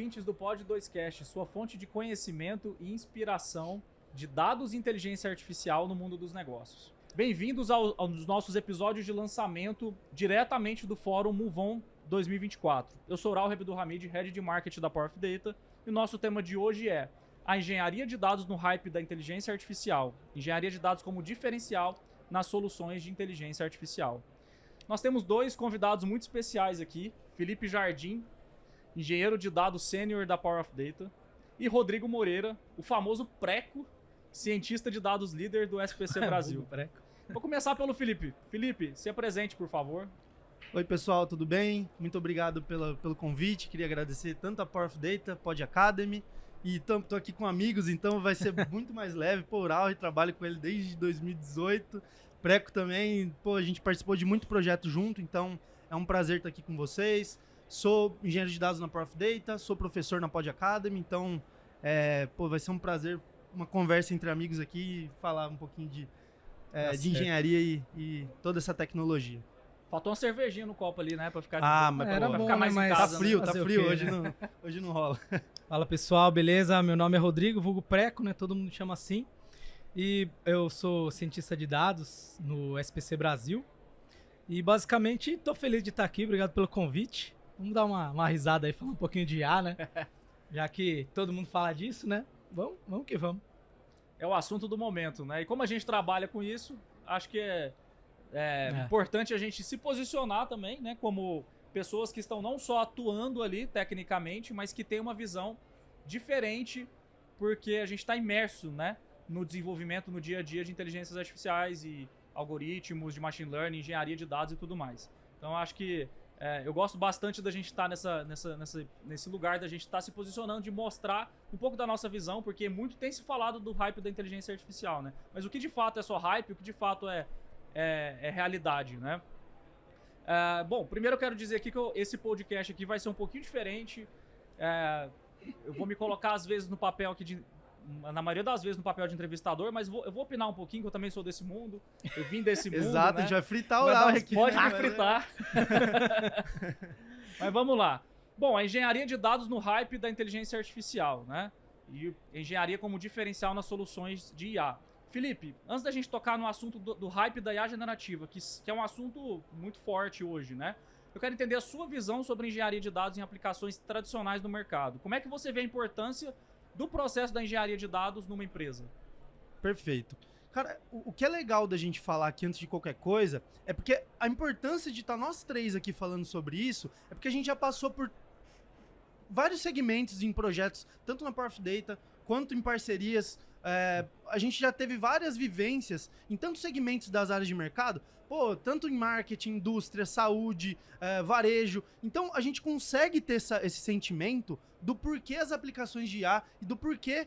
ouvintes do Pod 2Cast, sua fonte de conhecimento e inspiração de dados e inteligência artificial no mundo dos negócios. Bem-vindos aos nossos episódios de lançamento diretamente do Fórum MoveOn 2024. Eu sou Raul Abdulhamid, Head de Marketing da Power of Data, e o nosso tema de hoje é a engenharia de dados no hype da inteligência artificial. Engenharia de dados como diferencial nas soluções de inteligência artificial. Nós temos dois convidados muito especiais aqui, Felipe Jardim, engenheiro de dados sênior da Power of Data, e Rodrigo Moreira, o famoso Preco, cientista de dados líder do SPC Brasil. Vou começar pelo Felipe. Felipe, se apresente, por favor. Oi, pessoal, tudo bem? Muito obrigado pelo convite. Queria agradecer tanto a Power of Data, Pod Academy, e tô aqui com amigos, então vai ser muito mais leve. Pô, o Raul, trabalho com ele desde 2018. Preco também, pô, a gente participou de muito projeto junto, então é um prazer estar aqui com vocês. Sou engenheiro de dados na Power of Data, sou professor na Pod Academy, então vai ser um prazer, uma conversa entre amigos aqui e falar um pouquinho de engenharia e toda essa tecnologia. Faltou uma cervejinha no copo ali, né? Pra ficar, mas pra ficar mais em casa. Tá frio, hoje não rola. Fala pessoal, beleza? Meu nome é Rodrigo, vulgo Preco, né? Todo mundo chama assim. E eu sou cientista de dados no SPC Brasil. E basicamente tô feliz de estar aqui, obrigado pelo convite. Vamos dar uma risada aí, falar um pouquinho de IA, né? Já que todo mundo fala disso, né? Vamos que vamos. É o assunto do momento, né? E como a gente trabalha com isso, acho que é importante a gente se posicionar também, né? Como pessoas que estão não só atuando ali tecnicamente, mas que têm uma visão diferente, porque a gente está imerso, né? No desenvolvimento no dia a dia de inteligências artificiais e algoritmos de machine learning, engenharia de dados e tudo mais. Então acho que eu gosto bastante da gente estar nesse lugar, da gente estar se posicionando, de mostrar um pouco da nossa visão, porque muito tem se falado do hype da inteligência artificial, né? Mas o que de fato é só hype, o que de fato é realidade, né? Bom, primeiro eu quero dizer aqui que esse podcast aqui vai ser um pouquinho diferente. Eu vou me colocar às vezes no papel aqui na maioria das vezes no papel de entrevistador, mas eu vou opinar um pouquinho, que eu também sou desse mundo. Eu vim desse mundo, Exato, né? A gente vai fritar o Raul aqui. Pode me fritar. Mas vamos lá. Bom, a engenharia de dados no hype da inteligência artificial, né? E engenharia como diferencial nas soluções de IA. Felipe, antes da gente tocar no assunto do hype da IA generativa, que é um assunto muito forte hoje, né? Eu quero entender a sua visão sobre engenharia de dados em aplicações tradicionais no mercado. Como é que você vê a importância do processo da engenharia de dados numa empresa? Perfeito. Cara, o que é legal da gente falar aqui antes de qualquer coisa é porque a importância de estar nós três aqui falando sobre isso é porque a gente já passou por vários segmentos em projetos, tanto na Power of Data quanto em parcerias. A gente já teve várias vivências em tantos segmentos das áreas de mercado, tanto em marketing, indústria, saúde, varejo. Então a gente consegue ter esse sentimento do porquê as aplicações de IA e do porquê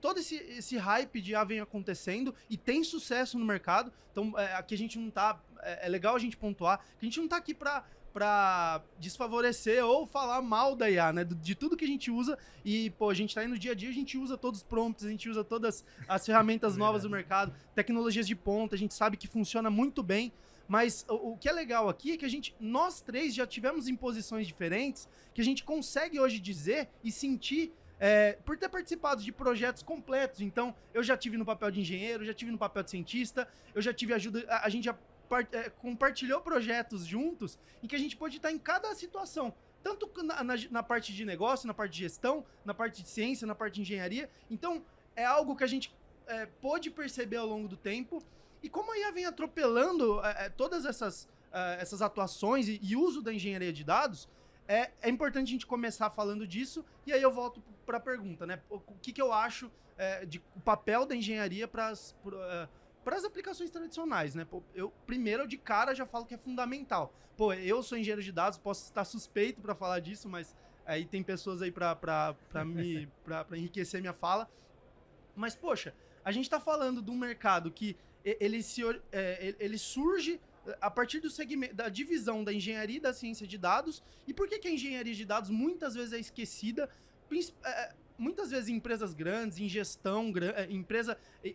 todo esse hype de IA vem acontecendo e tem sucesso no mercado. Então aqui a gente não tá... É legal a gente pontuar que a gente não tá aqui pra desfavorecer ou falar mal da IA, né? De tudo que a gente usa. E, a gente tá aí no dia a dia, a gente usa todos os prompts, a gente usa todas as ferramentas novas do mercado, tecnologias de ponta, a gente sabe que funciona muito bem. Mas o que é legal aqui é que nós três já tivemos em posições diferentes, que a gente consegue hoje dizer e sentir por ter participado de projetos completos. Então, eu já tive no papel de engenheiro, já tive no papel de cientista, eu já tive ajuda, a gente já compartilhou projetos juntos em que a gente pode estar em cada situação, tanto na parte de negócio, na parte de gestão, na parte de ciência, na parte de engenharia. Então, é algo que a gente pôde perceber ao longo do tempo. E como a IA vem atropelando todas essas atuações e uso da engenharia de dados, é importante a gente começar falando disso. E aí eu volto para a pergunta, né? O que eu acho de o papel da engenharia para as aplicações tradicionais, né? Eu de cara já falo que é fundamental. Eu sou engenheiro de dados, posso estar suspeito para falar disso, mas aí tem pessoas aí para enriquecer minha fala. Mas, a gente está falando de um mercado que ele surge a partir do segmento da divisão da engenharia e da ciência de dados. E por que a engenharia de dados muitas vezes é esquecida? Muitas vezes em empresas grandes, em gestão,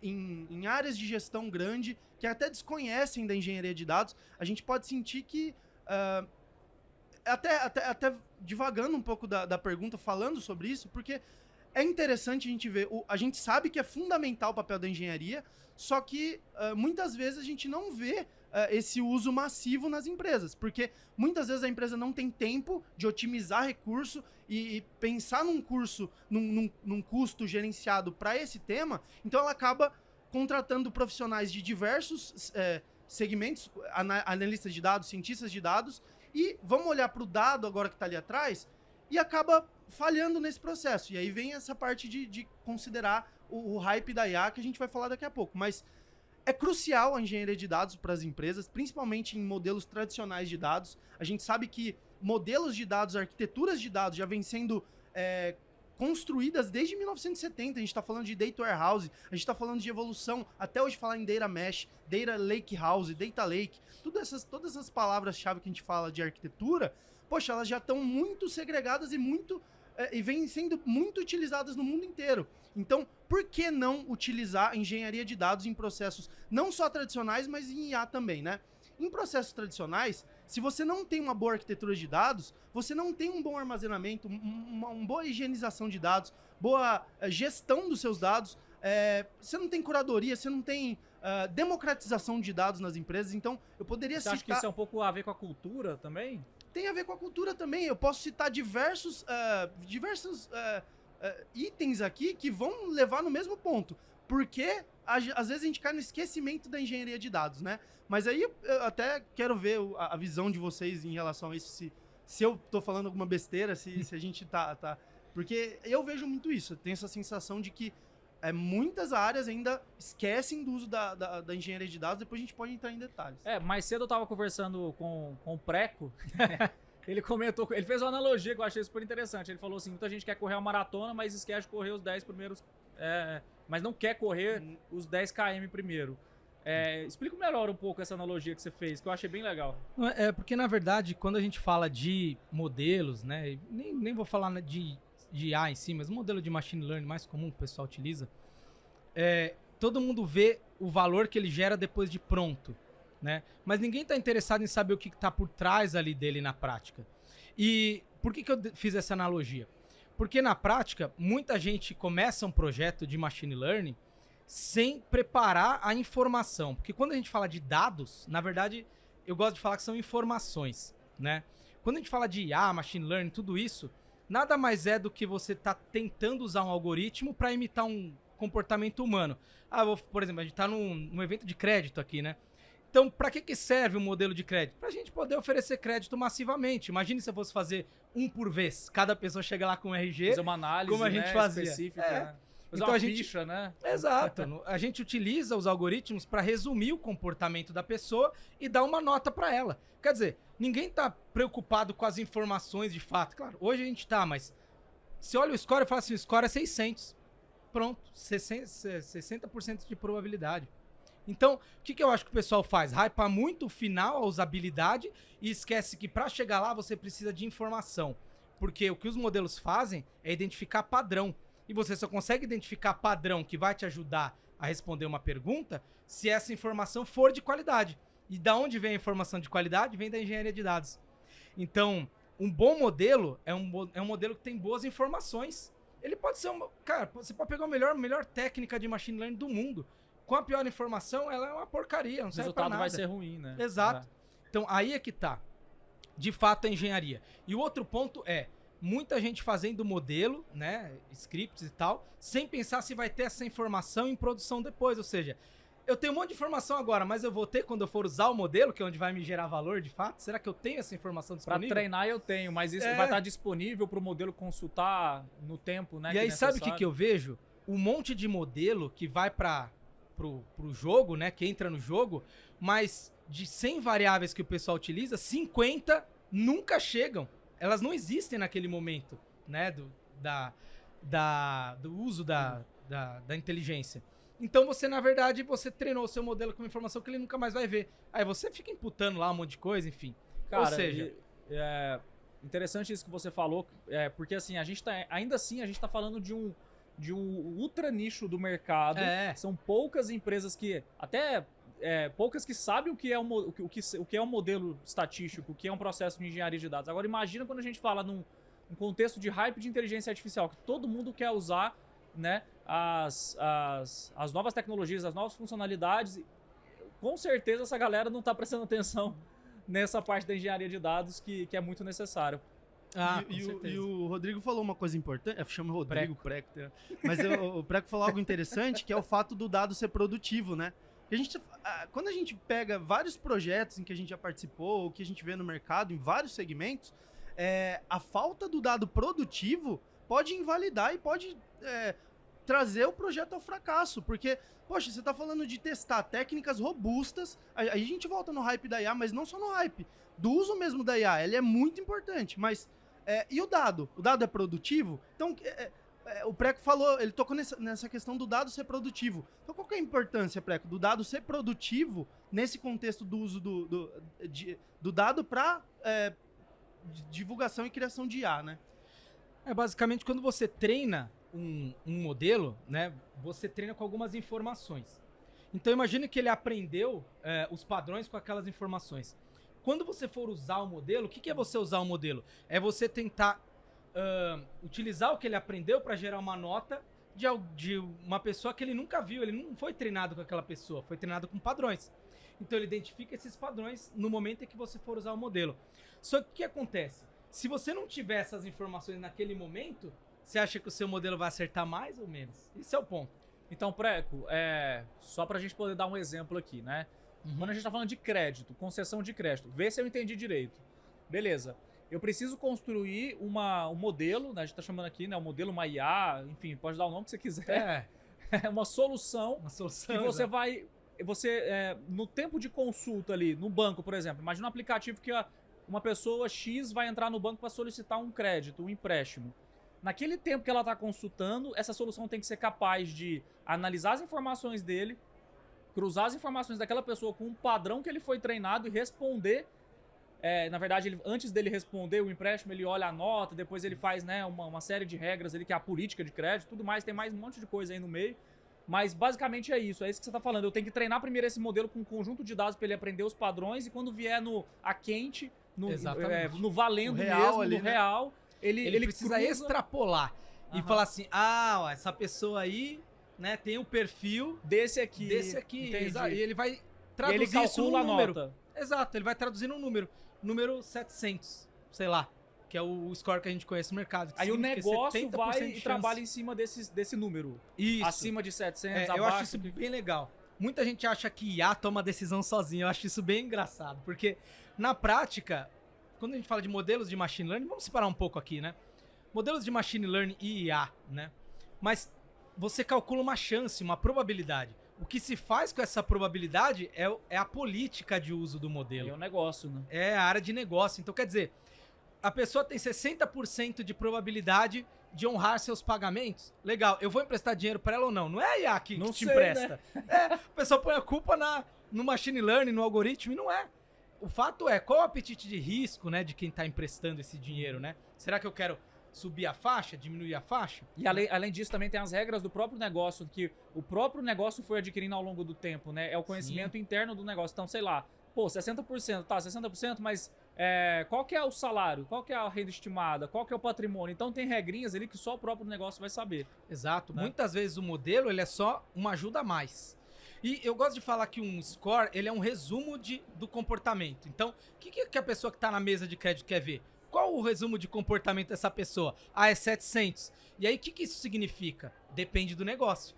em áreas de gestão grande, que até desconhecem da engenharia de dados, a gente pode sentir que até divagando um pouco da pergunta, falando sobre isso, porque é interessante a gente ver, a gente sabe que é fundamental o papel da engenharia, só que muitas vezes a gente não vê esse uso massivo nas empresas, porque muitas vezes a empresa não tem tempo de otimizar recurso e pensar num curso, num custo gerenciado para esse tema, então ela acaba contratando profissionais de diversos segmentos, analistas de dados, cientistas de dados, e vamos olhar para o dado agora que está ali atrás e acaba falhando nesse processo. E aí vem essa parte de considerar o hype da IA, que a gente vai falar daqui a pouco. Mas é crucial a engenharia de dados para as empresas, principalmente em modelos tradicionais de dados. A gente sabe que modelos de dados, arquiteturas de dados já vêm sendo construídas desde 1970. A gente está falando de Data Warehouse, a gente está falando de evolução, até hoje falar em Data Mesh, Data Lake House, Data Lake, todas essas palavras-chave que a gente fala de arquitetura, poxa, elas já estão muito segregadas e vêm sendo muito utilizadas no mundo inteiro. Então, por que não utilizar a engenharia de dados em processos não só tradicionais, mas em IA também, né? Em processos tradicionais, se você não tem uma boa arquitetura de dados, você não tem um bom armazenamento, uma boa higienização de dados, boa gestão dos seus dados, você não tem curadoria, você não tem democratização de dados nas empresas. Então, eu poderia citar... Você acha que isso é um pouco a ver com a cultura também? Tem a ver com a cultura também. Eu posso citar diversos itens aqui que vão levar no mesmo ponto. Porque às vezes a gente cai no esquecimento da engenharia de dados, né? Mas aí eu até quero ver a visão de vocês em relação a isso, se eu tô falando alguma besteira, se a gente tá... Porque eu vejo muito isso. Eu tenho essa sensação de que muitas áreas ainda esquecem do uso da engenharia de dados, depois a gente pode entrar em detalhes. Mais cedo eu tava conversando com o Preco, ele comentou, ele fez uma analogia que eu achei super interessante. Ele falou assim, muita gente quer correr uma maratona, mas esquece de correr os 10 primeiros, mas não quer correr os 10 km primeiro. Explica melhor um pouco essa analogia que você fez, que eu achei bem legal. Porque, na verdade, quando a gente fala de modelos, né, nem vou falar de IA em si, mas o modelo de machine learning mais comum que o pessoal utiliza, todo mundo vê o valor que ele gera depois de pronto, né? Mas ninguém está interessado em saber o que está por trás ali dele na prática. E por que eu fiz essa analogia? Porque na prática, muita gente começa um projeto de machine learning sem preparar a informação. Porque quando a gente fala de dados, na verdade, eu gosto de falar que são informações, né? Quando a gente fala de IA, machine learning, tudo isso, nada mais é do que você tá tentando usar um algoritmo para imitar um comportamento humano. Por exemplo, a gente tá num evento de crédito aqui, né? Então, para que serve o modelo de crédito? Para a gente poder oferecer crédito massivamente. Imagine se eu fosse fazer um por vez. Cada pessoa chega lá com um RG. Fazer uma análise, como a gente fazia. Específica, né? Fazer Então uma a gente... ficha, né? Exato. A gente utiliza os algoritmos para resumir o comportamento da pessoa e dar uma nota para ela. Quer dizer, ninguém tá preocupado com as informações de fato. Claro, hoje a gente tá, mas se olha o score e fala assim, o score é 600. Pronto, 60% de probabilidade. Então, o que eu acho que o pessoal faz? Hypa muito o final, a usabilidade, e esquece que para chegar lá você precisa de informação. Porque o que os modelos fazem é identificar padrão. E você só consegue identificar padrão que vai te ajudar a responder uma pergunta se essa informação for de qualidade. E da onde vem a informação de qualidade? Vem da engenharia de dados. Então, um bom modelo é um modelo que tem boas informações. Ele pode ser cara, você pode pegar a melhor técnica de machine learning do mundo. Com a pior informação, ela é uma porcaria, não serve pra nada. O resultado vai ser ruim, né? Exato. Então, aí é que tá. De fato, a engenharia. E o outro ponto é, muita gente fazendo modelo, né, scripts e tal, sem pensar se vai ter essa informação em produção depois. Ou seja, eu tenho um monte de informação agora, mas eu vou ter quando eu for usar o modelo, que é onde vai me gerar valor de fato? Será que eu tenho essa informação disponível? Para treinar eu tenho, mas isso vai estar disponível para o modelo consultar no tempo, né? E aí sabe o que eu vejo? Um monte de modelo que vai pro jogo, né, que entra no jogo, mas de 100 variáveis que o pessoal utiliza, 50 nunca chegam. Elas não existem naquele momento, né, do uso da inteligência. Então você, na verdade, você treinou o seu modelo com uma informação que ele nunca mais vai ver. Aí você fica imputando lá um monte de coisa, enfim. Cara, ou seja... interessante isso que você falou, porque assim, ainda assim a gente tá falando de um ultra nicho do mercado. São poucas empresas que, até poucas que sabem o que é o que é um modelo estatístico, o que é um processo de engenharia de dados. Agora imagina quando a gente fala num contexto de hype de inteligência artificial, que todo mundo quer usar, né, as novas tecnologias, as novas funcionalidades. Com certeza essa galera não está prestando atenção nessa parte da engenharia de dados que é muito necessário. E o Rodrigo falou uma coisa importante, chama Rodrigo Preco, mas o Preco falou algo interessante, que é o fato do dado ser produtivo, né? Quando a gente pega vários projetos em que a gente já participou, ou que a gente vê no mercado, em vários segmentos, a falta do dado produtivo pode invalidar e pode trazer o projeto ao fracasso, porque, poxa, você está falando de testar técnicas robustas, aí a gente volta no hype da IA, mas não só no hype, do uso mesmo da IA, ele é muito importante, mas e o dado? O dado é produtivo? Então, o Preco falou, ele tocou nessa questão do dado ser produtivo. Então, qual que é a importância, Preco, do dado ser produtivo nesse contexto do uso do dado para divulgação e criação de IA, né? Basicamente, quando você treina um modelo, né, você treina com algumas informações. Então, imagine que ele aprendeu os padrões com aquelas informações. Quando você for usar o modelo, o que é você usar o modelo? É você tentar utilizar o que ele aprendeu para gerar uma nota de uma pessoa que ele nunca viu, ele não foi treinado com aquela pessoa, foi treinado com padrões. Então ele identifica esses padrões no momento em que você for usar o modelo. Só que o que acontece? Se você não tiver essas informações naquele momento, você acha que o seu modelo vai acertar mais ou menos? Esse é o ponto. Então, Preco, só para a gente poder dar um exemplo aqui, né? Quando a gente está falando de crédito, concessão de crédito, vê se eu entendi direito. Beleza. Eu preciso construir um modelo, né? A gente está chamando aqui, né? Um modelo, uma IA, enfim, pode dar o nome que você quiser. É uma solução que você vai... no tempo de consulta ali, no banco, por exemplo, imagina um aplicativo que uma pessoa X vai entrar no banco para solicitar um crédito, um empréstimo. Naquele tempo que ela está consultando, essa solução tem que ser capaz de analisar as informações dele, cruzar as informações daquela pessoa com um padrão que ele foi treinado e responder. Na verdade, antes dele responder o empréstimo, ele olha a nota, depois ele faz, né, uma série de regras ali, que é a política de crédito, tudo mais, tem mais um monte de coisa aí no meio. Mas basicamente é isso que você está falando. Eu tenho que treinar primeiro esse modelo com um conjunto de dados para ele aprender os padrões, e quando vier a quente, no valendo real mesmo, ali, no real, ele precisa extrapolar e falar assim, essa pessoa aí, né, tem um perfil desse aqui. E ele vai traduzir isso num número. Nota. Exato, ele vai traduzir num número 700, sei lá, que é o score que a gente conhece no mercado. Aí o negócio vai e trabalha em cima desse número. Isso. Acima de 700, abaixo. Eu acho isso bem legal. Muita gente acha que IA toma decisão sozinho. Eu acho isso bem engraçado, porque na prática, quando a gente fala de modelos de machine learning, vamos separar um pouco aqui, né? Modelos de machine learning e IA, né? Mas você calcula uma chance, uma probabilidade. O que se faz com essa probabilidade é a política de uso do modelo. É o negócio, né? É a área de negócio. Então, quer dizer, a pessoa tem 60% de probabilidade de honrar seus pagamentos. Legal, eu vou emprestar dinheiro para ela ou não? Não é a IA que te empresta. Né? A pessoa põe a culpa no machine learning, no algoritmo, e não é. O fato é, qual o apetite de risco, né, de quem está emprestando esse dinheiro, né? Será que eu quero subir a faixa, diminuir a faixa? E além disso, também tem as regras do próprio negócio, que o próprio negócio foi adquirindo ao longo do tempo, né? É o conhecimento interno do negócio. Então, sei lá, 60%, tá, 60%, mas qual que é o salário? Qual que é a renda estimada? Qual que é o patrimônio? Então tem regrinhas ali que só o próprio negócio vai saber. Exato. Né? Muitas vezes o modelo, ele é só uma ajuda a mais. E eu gosto de falar que um score, ele é um resumo do comportamento. Então, o que a pessoa que está na mesa de crédito quer ver? Qual o resumo de comportamento dessa pessoa? É 700. E aí, o que isso significa? Depende do negócio.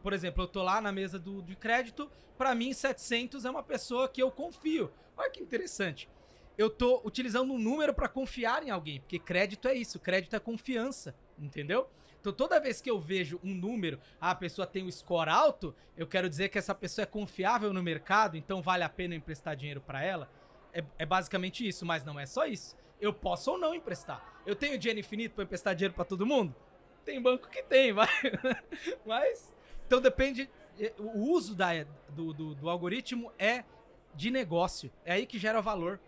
Por exemplo, eu tô lá na mesa de crédito, para mim 700 é uma pessoa que eu confio. Olha que interessante. Eu tô utilizando um número para confiar em alguém, porque crédito é isso, crédito é confiança, entendeu? Então toda vez que eu vejo um número, a pessoa tem um score alto, eu quero dizer que essa pessoa é confiável no mercado, então vale a pena emprestar dinheiro para ela. É basicamente isso, mas não é só isso. Eu posso ou não emprestar. Eu tenho dinheiro infinito para emprestar dinheiro para todo mundo? Tem banco que tem, vai. Mas, então depende, o uso do algoritmo é de negócio, é aí que gera valor.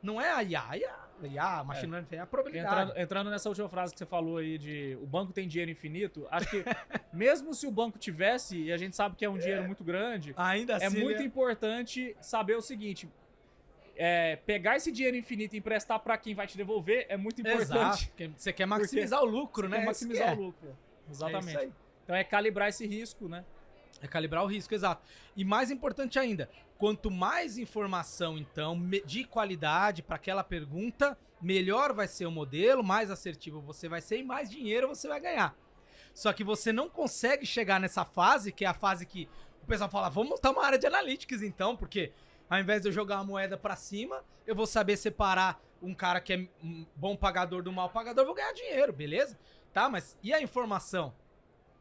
Não é a IA. IA, machine learning, é a probabilidade. Entrando nessa última frase que você falou aí de o banco tem dinheiro infinito, acho que mesmo se o banco tivesse, e a gente sabe que é um dinheiro muito grande, ainda assim, muito importante saber o seguinte, pegar esse dinheiro infinito e emprestar para quem vai te devolver é muito importante. Exato. Você quer maximizar o lucro, né? Quer maximizar o lucro. Exatamente. É isso aí. Então é calibrar esse risco, né? É calibrar o risco, exato. E mais importante ainda, quanto mais informação, então, de qualidade para aquela pergunta, melhor vai ser o modelo, mais assertivo você vai ser e mais dinheiro você vai ganhar. Só que você não consegue chegar nessa fase, que é a fase que o pessoal fala, vamos montar uma área de analytics então, porque ao invés de eu jogar uma moeda para cima, eu vou saber separar um cara que é um bom pagador do mau pagador, eu vou ganhar dinheiro, beleza? Tá, mas e a informação?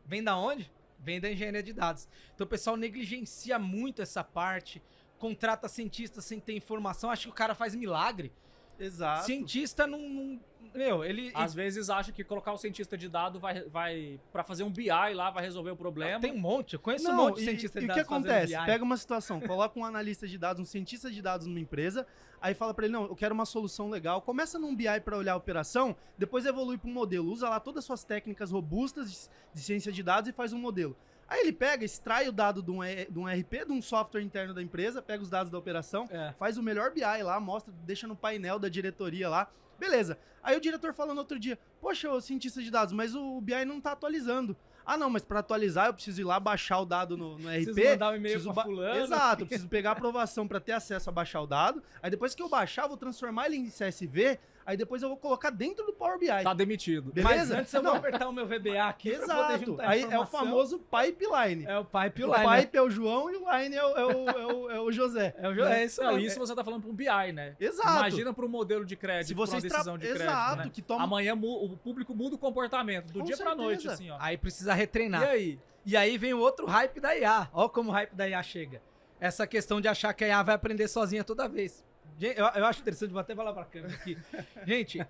Vem da onde? Vem da engenharia de dados. Então o pessoal negligencia muito essa parte, contrata cientista sem ter informação, acha que o cara faz milagre. Exato. Cientista não meu, ele... Às vezes acha que colocar o cientista de dados vai para fazer um BI lá, vai resolver o problema. Tem um monte, eu conheço um monte de cientista de dados. E o que acontece? Pega uma situação, coloca um analista de dados, um cientista de dados numa empresa, aí fala pra ele, não, eu quero uma solução legal, começa num BI pra olhar a operação, depois evolui pra um modelo, usa lá todas as suas técnicas robustas de ciência de dados e faz um modelo. Aí ele pega, extrai o dado de um RP, de um software interno da empresa, pega os dados da operação, faz o melhor BI lá, mostra, deixa no painel da diretoria lá. Beleza. Aí o diretor falando outro dia, poxa, ô cientista de dados, mas o BI não tá atualizando. Ah, não, mas para atualizar eu preciso ir lá baixar o dado no RP. Preciso mandar um e-mail pra fulano. Exato, eu preciso pegar a aprovação para ter acesso a baixar o dado. Aí depois que eu baixar, eu vou transformar ele em CSV. Aí depois eu vou colocar dentro do Power BI. Tá demitido. Beleza? Mas antes eu vou apertar o meu VBA aqui pra poder juntar aí é o famoso pipeline. É o pipeline. O pipe é o João e o line é o José. É isso não, mesmo. isso você tá falando para um BI, né? Exato. Imagina para um modelo de crédito, Se pra você uma decisão de crédito, exato, né? que toma... Amanhã o público muda o comportamento, do Com dia pra certeza. noite, assim, ó. Aí precisa retreinar. E aí? E aí vem o outro hype da IA. Ó como o hype da IA chega. Essa questão de achar que a IA vai aprender sozinha toda vez. Eu acho interessante, vou até falar pra câmera aqui. Gente,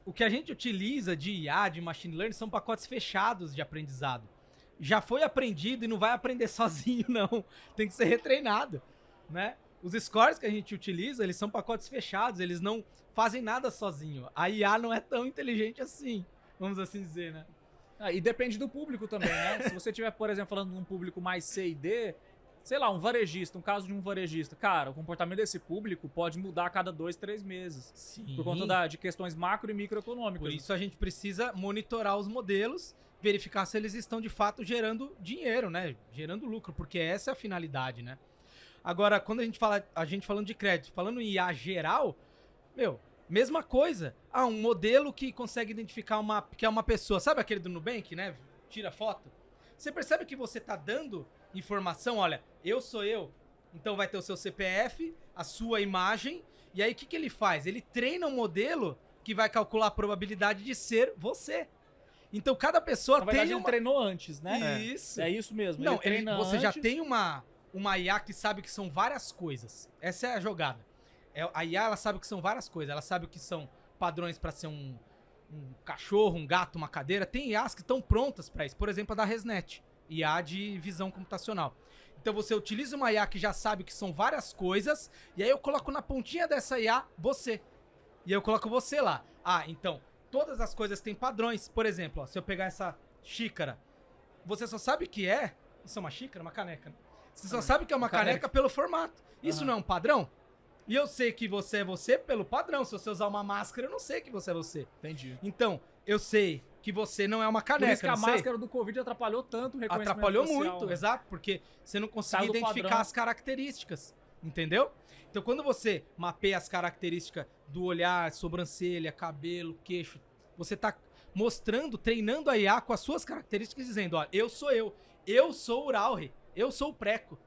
o que a gente utiliza de IA, de machine learning, são pacotes fechados de aprendizado. Já foi aprendido e não vai aprender sozinho, não. Tem que ser retreinado, né? Os scores que a gente utiliza, eles são pacotes fechados, eles não fazem nada sozinho. A IA não é tão inteligente assim, vamos assim dizer, né? E depende do público também, né? Se você tiver, por exemplo, falando de um público mais C e D, sei lá, um varejista, um caso de um varejista, cara, o comportamento desse público pode mudar a cada 2, 3 meses. Sim. Por conta de questões macro e microeconômicas. Por isso a gente precisa monitorar os modelos, verificar se eles estão de fato gerando dinheiro, né? Gerando lucro, porque essa é a finalidade, né? Agora, quando a gente falando de crédito, falando em IA geral, mesma coisa. Um modelo que consegue identificar que é uma pessoa. Sabe aquele do Nubank, né? Tira foto. Você percebe que você tá dando informação, olha, eu sou eu. Então vai ter o seu CPF, a sua imagem. E aí o que ele faz? Ele treina um modelo que vai calcular a probabilidade de ser você. Então cada pessoa Na verdade, tem ele treinou antes, né? Isso. É isso mesmo. Não, ele treina você antes. já tem uma IA que sabe que são várias coisas. Essa é a jogada. A IA, ela sabe que são várias coisas. Ela sabe que são padrões para ser um cachorro, um gato, uma cadeira. Tem IAs que estão prontas para isso. Por exemplo, a da ResNet, IA de visão computacional. Então você utiliza uma IA que já sabe que são várias coisas, e aí eu coloco na pontinha dessa IA você. E aí eu coloco você lá. Então, todas as coisas têm padrões. Por exemplo, se eu pegar essa xícara, você só sabe que isso é uma xícara, uma caneca. Você só sabe que é uma caneca pelo formato. Isso não é um padrão? E eu sei que você é você pelo padrão. Se você usar uma máscara, eu não sei que você é você. Entendi. Então, eu sei que você não é uma caneca. Por isso que a máscara do Covid atrapalhou tanto o reconhecimento Atrapalhou facial, muito, né? exato, porque você não conseguia Saiu do identificar padrão. as características, entendeu? Então, quando você mapeia as características do olhar, sobrancelha, cabelo, queixo, você tá mostrando, treinando a IA com as suas características, dizendo, ó, eu sou o Urauri, eu sou o Preco.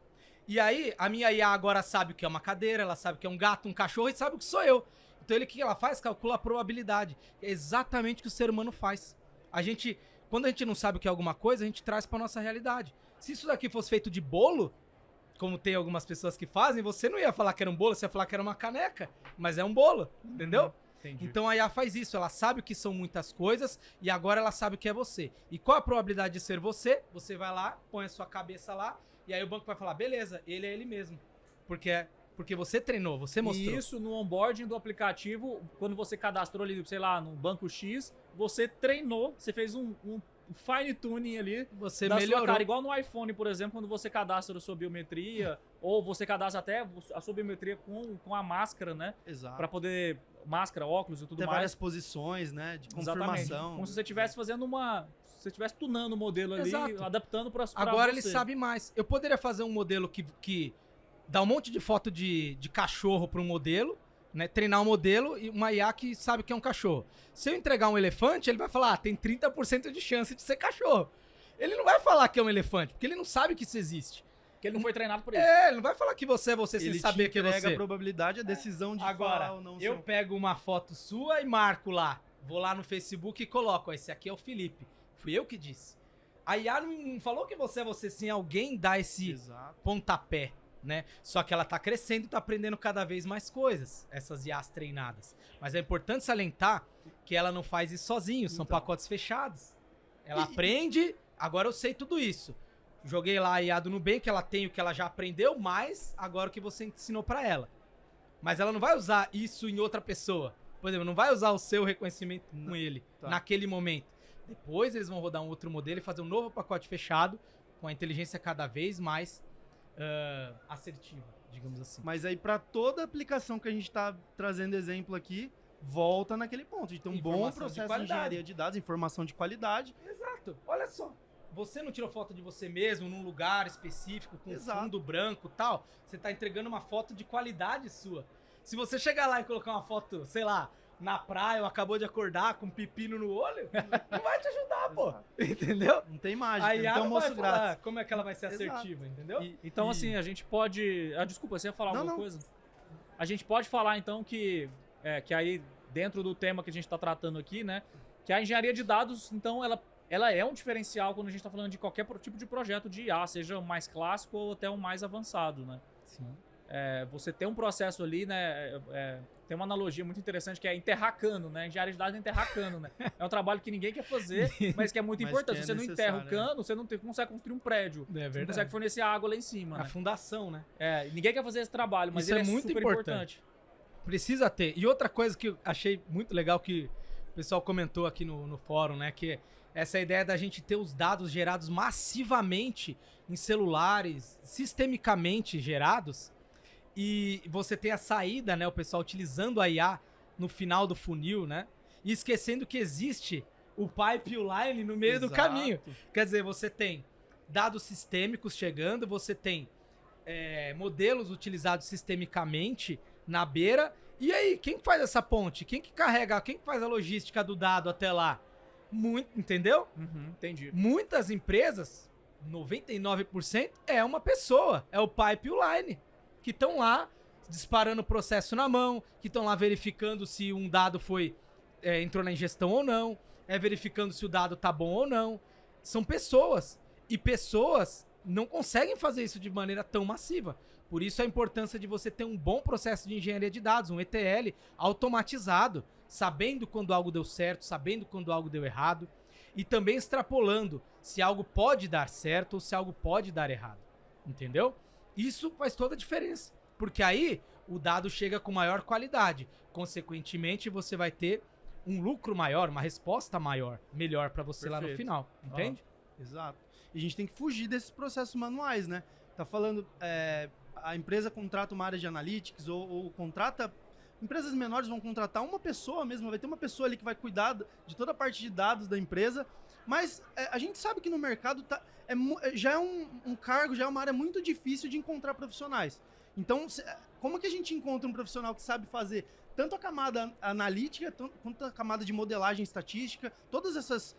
E aí, a minha IA agora sabe o que é uma cadeira, ela sabe o que é um gato, um cachorro e sabe o que sou eu. Então, o que ela faz? Calcula a probabilidade. É exatamente o que o ser humano faz. Quando a gente não sabe o que é alguma coisa, a gente traz pra nossa realidade. Se isso daqui fosse feito de bolo, como tem algumas pessoas que fazem, você não ia falar que era um bolo, você ia falar que era uma caneca. Mas é um bolo, entendeu? Entendi. Então a IA faz isso, ela sabe o que são muitas coisas e agora ela sabe o que é você. E qual a probabilidade de ser você? Você vai lá, põe a sua cabeça lá e aí o banco vai falar, beleza, ele é ele mesmo. Porque Porque você treinou, você mostrou. E isso no onboarding do aplicativo, quando você cadastrou ali, sei lá, no banco X, você treinou, você fez um fine tuning ali Você da melhorou. sua cara. Igual no iPhone, por exemplo, quando você cadastra a sua biometria, ou você cadastra até a sua biometria com a máscara, né? Exato. Pra poder... Máscara, óculos e tudo Tem mais. várias posições, né? De Exatamente. confirmação. Como se você estivesse fazendo você estivesse tunando o modelo ali, Exato. adaptando pra Agora você. ele sabe mais. Eu poderia fazer um modelo que dá um monte de foto de cachorro para um modelo, né? Treinar um modelo e uma IA que sabe que é um cachorro. Se eu entregar um elefante, ele vai falar, tem 30% de chance de ser cachorro. Ele não vai falar que é um elefante, porque ele não sabe que isso existe. Porque ele não foi treinado por isso. Ele não vai falar que você é você sem Ele saber te que é entrega você. a probabilidade, a decisão de Agora, falar ou não eu ser. pego uma foto sua e marco lá. Vou lá no Facebook e coloco, ó, esse aqui é o Felipe. Fui eu que disse. A IA não falou que você é você sem alguém dar esse Exato. pontapé, né? Só que ela tá crescendo e tá aprendendo cada vez mais coisas, essas IAs treinadas. Mas é importante salientar que ela não faz isso sozinho, são Então. pacotes fechados. Ela aprende, agora eu sei tudo isso. Joguei lá a IA do Nubank, ela tem o que ela já aprendeu, mas agora o que você ensinou pra ela. Mas ela não vai usar isso em outra pessoa. Por exemplo, não vai usar o seu reconhecimento com ele Tá. naquele momento. Depois eles vão rodar um outro modelo e fazer um novo pacote fechado com a inteligência cada vez mais assertiva, digamos assim. Mas aí, pra toda aplicação que a gente tá trazendo exemplo aqui, volta naquele ponto. De ter um bom Informação de processo de qualidade. engenharia de dados, informação de qualidade. Exato. Olha só. Você não tirou foto de você mesmo num lugar específico, com Exato. fundo branco e tal. Você tá entregando uma foto de qualidade sua. Se você chegar lá e colocar uma foto, sei lá, na praia ou acabou de acordar com um pepino no olho, não vai te ajudar, pô. Exato. Entendeu? Não tem mágica, A não IA tem não almoço vai falar grátis. como é que ela vai ser Exato. assertiva, entendeu? Então, assim, a gente pode... desculpa, você ia falar Não, alguma não. coisa? A gente pode falar, então, que aí, dentro do tema que a gente tá tratando aqui, né? Que a engenharia de dados, então, ela é um diferencial quando a gente tá falando de qualquer tipo de projeto de IA, seja o mais clássico ou até o mais avançado, né? Sim. Você tem um processo ali, né? Tem uma analogia muito interessante que é enterracano, né? Engenharia de dados é enterracano, né? É um trabalho que ninguém quer fazer, mas que é muito Mas importante. que é Se você não enterra o necessário, cano, você não consegue construir um prédio. É Você não verdade. consegue fornecer água lá em cima, A né? fundação, né? Ninguém quer fazer esse trabalho, mas Isso ele é muito super importante. Precisa ter. E outra coisa que eu achei muito legal que o pessoal comentou aqui no fórum, né? Que é essa ideia da gente ter os dados gerados massivamente em celulares, sistemicamente gerados, e você tem a saída, né? O pessoal utilizando a IA no final do funil, né? E esquecendo que existe o pipeline no meio do Exato. caminho. Quer dizer, você tem dados sistêmicos chegando, você tem modelos utilizados sistemicamente na beira. E aí, quem faz essa ponte? Quem que carrega? Quem que faz a logística do dado até lá? Entendeu? Entendi. Muitas empresas, 99%, é uma pessoa, é o pipeline, que estão lá disparando o processo na mão, que estão lá verificando se um dado entrou na ingestão ou não, verificando se o dado tá bom ou não. São pessoas, e pessoas não conseguem fazer isso de maneira tão massiva. Por isso a importância de você ter um bom processo de engenharia de dados, um ETL automatizado, sabendo quando algo deu certo, sabendo quando algo deu errado, e também extrapolando se algo pode dar certo ou se algo pode dar errado. Entendeu? Isso faz toda a diferença, porque aí o dado chega com maior qualidade. Consequentemente, você vai ter um lucro maior, uma resposta melhor para você lá no Perfeito. final. Entende? Exato. E a gente tem que fugir desses processos manuais, né? Tá falando, a empresa contrata uma área de analytics ou contrata... Empresas menores vão contratar uma pessoa mesmo, vai ter uma pessoa ali que vai cuidar de toda a parte de dados da empresa, mas a gente sabe que no mercado já é um cargo, já é uma área muito difícil de encontrar profissionais. Então, como que a gente encontra um profissional que sabe fazer tanto a camada analítica quanto a camada de modelagem estatística, todas essas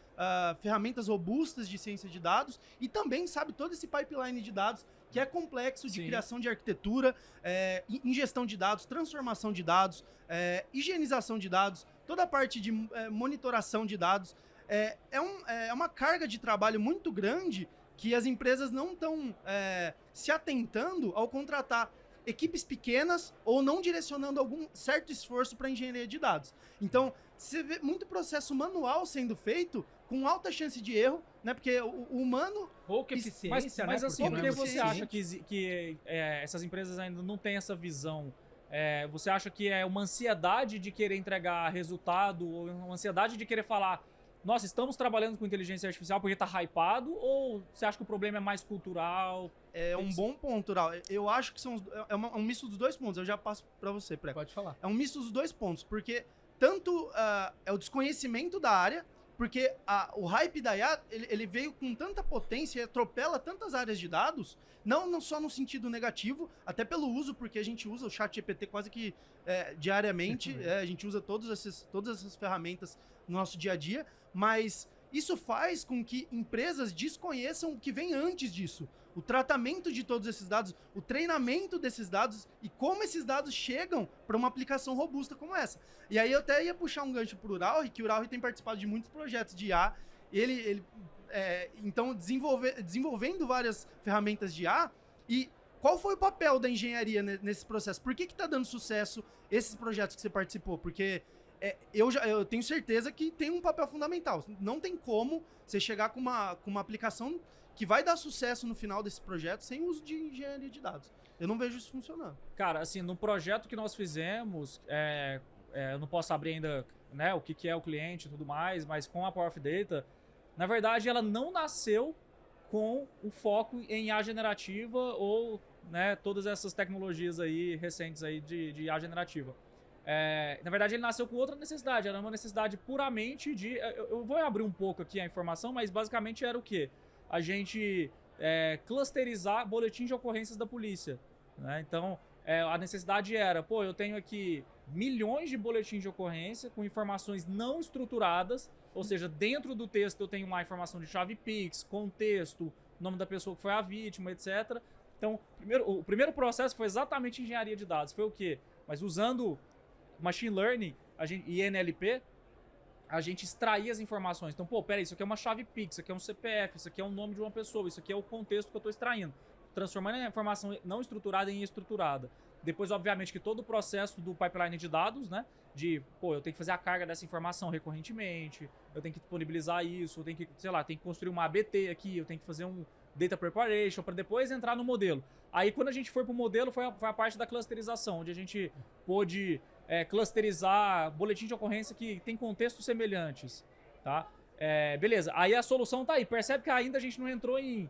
ferramentas robustas de ciência de dados, e também sabe todo esse pipeline de dados que é complexo, de Sim. criação de arquitetura, ingestão de dados, transformação de dados, higienização de dados, toda a parte de monitoração de dados. É uma carga de trabalho muito grande que as empresas não estão se atentando ao contratar equipes pequenas ou não direcionando algum certo esforço para engenharia de dados. Então, você vê muito processo manual sendo feito com alta chance de erro, né? Porque o humano... Pouca eficiência, mas né? assim, Porque por não é que você eficiente. acha que essas empresas ainda não têm essa visão? Você acha que é uma ansiedade de querer entregar resultado, ou uma ansiedade de querer falar, nossa, estamos trabalhando com inteligência artificial porque tá hypado, ou você acha que o problema é mais cultural? É um bom ponto, Ural. Eu acho que um misto dos dois pontos. Eu já passo para você, Pré. Pode falar. É um misto dos dois pontos, porque tanto é o desconhecimento da área, porque o hype da IA, ele veio com tanta potência e atropela tantas áreas de dados, não só no sentido negativo, até pelo uso, porque a gente usa o ChatGPT quase que diariamente, a gente usa todas essas ferramentas no nosso dia a dia, mas isso faz com que empresas desconheçam o que vem antes disso. O tratamento de todos esses dados, o treinamento desses dados e como esses dados chegam para uma aplicação robusta como essa. E aí eu até ia puxar um gancho para o Uralri, que o Uralri tem participado de muitos projetos de IA. Então, desenvolvendo várias ferramentas de IA. E qual foi o papel da engenharia nesse processo? Por que está dando sucesso esses projetos que você participou? Porque eu tenho certeza que tem um papel fundamental. Não tem como você chegar com uma aplicação que vai dar sucesso no final desse projeto sem uso de engenharia de dados. Eu não vejo isso funcionando. Cara, assim, no projeto que nós fizemos, eu não posso abrir ainda, né, o que é o cliente e tudo mais, mas com a Power of Data, na verdade, ela não nasceu com o foco em IA generativa ou, né, todas essas tecnologias aí recentes aí de IA generativa. Na verdade, ele nasceu com outra necessidade, era uma necessidade puramente de... Eu vou abrir um pouco aqui a informação, mas basicamente era o quê? A gente clusterizar boletins de ocorrências da polícia, né? Então, a necessidade era, eu tenho aqui milhões de boletins de ocorrência com informações não estruturadas, ou seja, dentro do texto eu tenho uma informação de chave Pix, contexto, nome da pessoa que foi a vítima, etc. Então, o primeiro processo foi exatamente engenharia de dados. Foi o quê? Mas usando machine learning e NLP, a gente extraía as informações. Então, peraí, isso aqui é uma chave Pix, isso aqui é um CPF, isso aqui é o nome de uma pessoa, isso aqui é o contexto que eu estou extraindo. Transformando a informação não estruturada em estruturada. Depois, obviamente, que todo o processo do pipeline de dados, né? Eu tenho que fazer a carga dessa informação recorrentemente, eu tenho que disponibilizar isso, eu tenho que, tenho que construir uma ABT aqui, eu tenho que fazer um data preparation para depois entrar no modelo. Aí, quando a gente foi para o modelo, foi a parte da clusterização, onde a gente pôde clusterizar boletim de ocorrência que tem contextos semelhantes, tá? Beleza, aí a solução tá aí. Percebe que ainda a gente não entrou em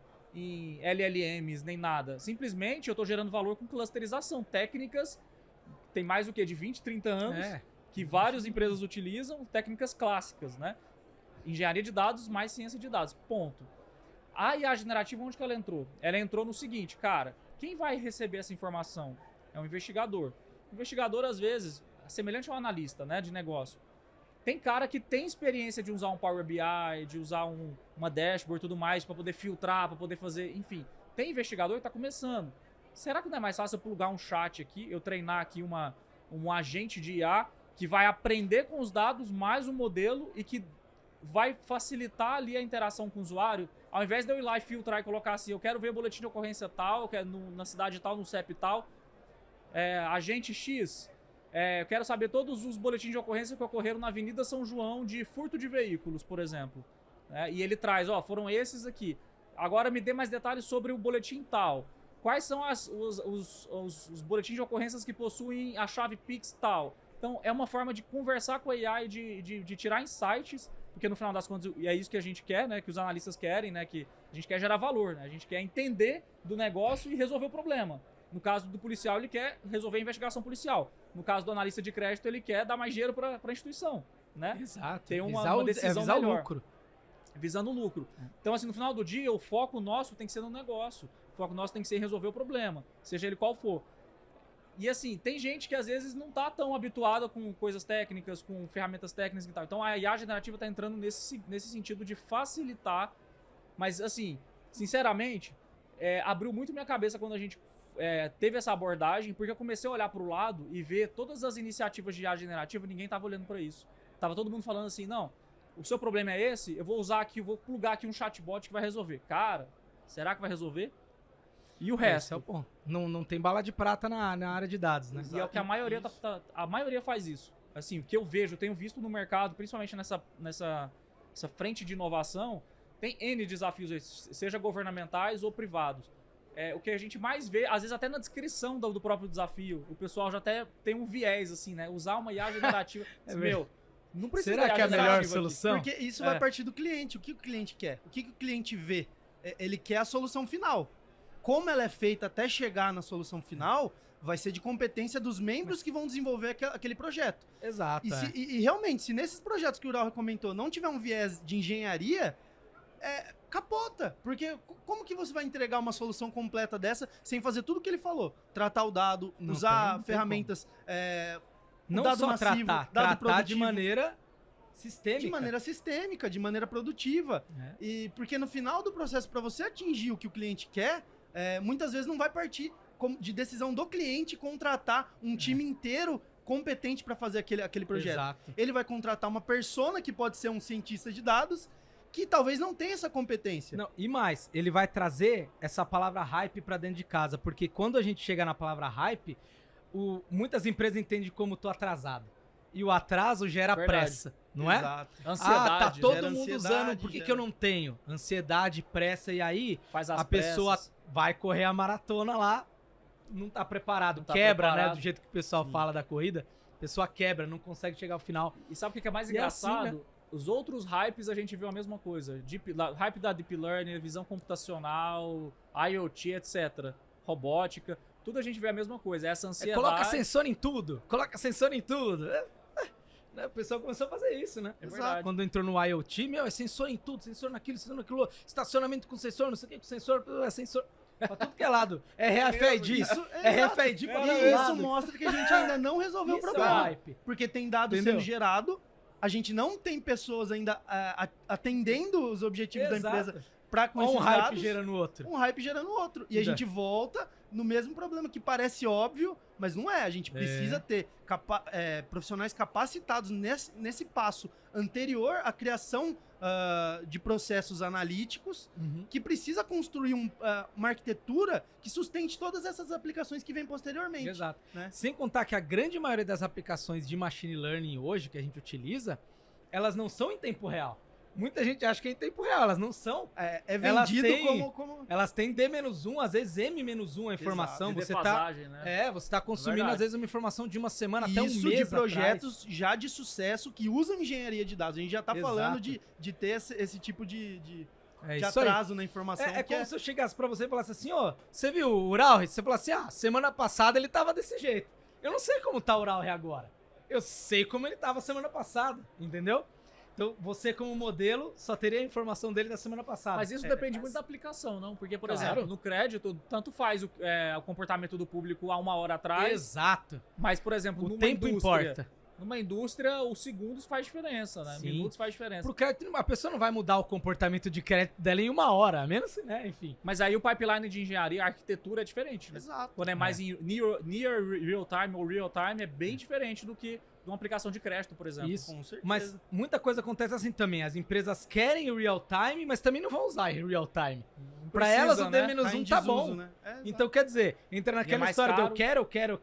LLMs nem nada. Simplesmente eu tô gerando valor com clusterização. Técnicas, tem mais do que de 20, 30 anos, que várias empresas utilizam, técnicas clássicas, né? Engenharia de dados mais ciência de dados, ponto. A IA generativa, onde que ela entrou? Ela entrou no seguinte, cara, quem vai receber essa informação? É um investigador. O investigador, às vezes, semelhante a um analista, né, de negócio. Tem cara que tem experiência de usar um Power BI, de usar uma dashboard e tudo mais, para poder filtrar, para poder fazer, enfim. Tem investigador que está começando. Será que não é mais fácil eu plugar um chat aqui, eu treinar aqui um agente de IA que vai aprender com os dados mais o modelo e que vai facilitar ali a interação com o usuário? Ao invés de eu ir lá e filtrar e colocar assim, eu quero ver o boletim de ocorrência tal, eu quero na cidade tal, no CEP tal, agente X, eu quero saber todos os boletins de ocorrência que ocorreram na Avenida São João de furto de veículos, por exemplo. E ele traz, foram esses aqui. Agora me dê mais detalhes sobre o boletim tal. Quais são os boletins de ocorrências que possuem a chave Pix tal? Então, é uma forma de conversar com a AI, de tirar insights, porque no final das contas, e é isso que a gente quer, né? Que os analistas querem, né? Que a gente quer gerar valor, né? A gente quer entender do negócio e resolver o problema. No caso do policial, ele quer resolver a investigação policial. No caso do analista de crédito, ele quer dar mais dinheiro para a instituição, né? Exato. Ter uma decisão visar melhor. O lucro. Visando o lucro. Então, assim, no final do dia, o foco nosso tem que ser no negócio. O foco nosso tem que ser em resolver o problema, seja ele qual for. E assim, tem gente que às vezes não tá tão habituada com coisas técnicas, com ferramentas técnicas e tal. Então a IA generativa tá entrando nesse sentido de facilitar. Mas assim, sinceramente, abriu muito minha cabeça quando a gente teve essa abordagem, porque eu comecei a olhar pro lado e ver todas as iniciativas de IA generativa, ninguém tava olhando para isso. Tava todo mundo falando assim, não, o seu problema é esse, eu vou usar aqui, eu vou plugar aqui um chatbot que vai resolver. Cara, será que vai resolver? E o Esse resto? é o ponto. Não tem bala de prata na área de dados, né? E é o que a maioria, a maioria faz isso. Assim, o que eu vejo, eu tenho visto no mercado, principalmente nessa frente de inovação, tem N desafios, seja governamentais ou privados. O que a gente mais vê, às vezes até na descrição do próprio desafio, o pessoal já até tem um viés, assim, né? Usar uma IA generativa. Não precisa Será de que é a melhor aqui. solução? Porque isso vai partir do cliente. O que o cliente quer? O que o cliente vê? Ele quer a solução final. Como ela é feita até chegar na solução final, vai ser de competência dos membros que vão desenvolver aquele projeto. Exato. E realmente, se nesses projetos que o Ural comentou não tiver um viés de engenharia, capota. Porque como que você vai entregar uma solução completa dessa sem fazer tudo o que ele falou? Tratar o dado, usar ferramentas... não dado só massivo, tratar de maneira sistêmica. De maneira sistêmica, de maneira produtiva. E porque no final do processo, para você atingir o que o cliente quer, muitas vezes não vai partir de decisão do cliente contratar um time inteiro competente para fazer aquele projeto. Exato. Ele vai contratar uma persona que pode ser um cientista de dados que talvez não tenha essa competência. Não, e mais, ele vai trazer essa palavra hype para dentro de casa, porque quando a gente chega na palavra hype, muitas empresas entendem como tô atrasado. E o atraso gera pressa, não é? Exato. Ansiedade. Tá todo mundo usando, por que eu não tenho? Ansiedade, pressa, e aí a pessoa vai correr a maratona lá, não tá preparado, quebra, né? Do jeito que o pessoal fala da corrida, a pessoa quebra, não consegue chegar ao final. E sabe o que é mais engraçado? Assim, né? Os outros hypes a gente viu a mesma coisa. Hype da Deep Learning, visão computacional, IoT, etc. Robótica, tudo a gente vê a mesma coisa. Essa ansiedade... Coloca sensor em tudo. O pessoal começou a fazer isso, né? É verdade. Quando entrou no IoT, é sensor em tudo, sensor naquilo, estacionamento com sensor, não sei o que com sensor, é sensor pra tudo que é lado. RFID, RFID pra todo lado. Isso mostra que a gente ainda não resolveu o problema. Hype. Porque tem dado sendo gerado, a gente não tem pessoas ainda atendendo os objetivos da empresa para com esses hype dados. gerando outro. Um hype gerando outro. E a gente volta no mesmo problema que parece óbvio, mas não é. A gente precisa ter profissionais capacitados nesse passo anterior à criação de processos analíticos, que precisa construir uma arquitetura que sustente todas essas aplicações que vêm posteriormente. Exato. Né? Sem contar que a grande maioria das aplicações de machine learning hoje que a gente utiliza, elas não são em tempo real. Muita gente acha que é em tempo real, elas não são. É vendido como... Elas têm D-1, às vezes M-1 a informação. Exato. Você tá consumindo, às vezes, uma informação de uma semana até um mês de projetos atrás. já de sucesso que usam engenharia de dados. A gente já tá falando de ter esse tipo de atraso na informação. É como se eu chegasse pra você e falasse assim, você viu o Uralre? Você falasse assim, semana passada ele tava desse jeito. Eu não sei como tá o Uralre agora. Eu sei como ele tava semana passada, entendeu? Então, você como modelo só teria a informação dele da semana passada. Mas isso depende muito da aplicação, não? Porque, por exemplo, no crédito, tanto faz o comportamento do público há uma hora atrás. Exato. Mas, por exemplo, o tempo importa. Numa indústria, os segundos faz diferença, né? Sim. Minutos faz diferença. Pro crédito, a pessoa não vai mudar o comportamento de crédito dela em uma hora, a menos, né? Enfim. Mas aí o pipeline de engenharia, a arquitetura é diferente, né? Exato. Quando é mais em near real time ou real time, é bem diferente do que de uma aplicação de crédito, por exemplo. Isso, com certeza. Mas muita coisa acontece assim também. As empresas querem o real time, mas também não vão usar em real time. Pra elas o D-1 tá bom. Né? Então, quer dizer, entra naquela história caro. de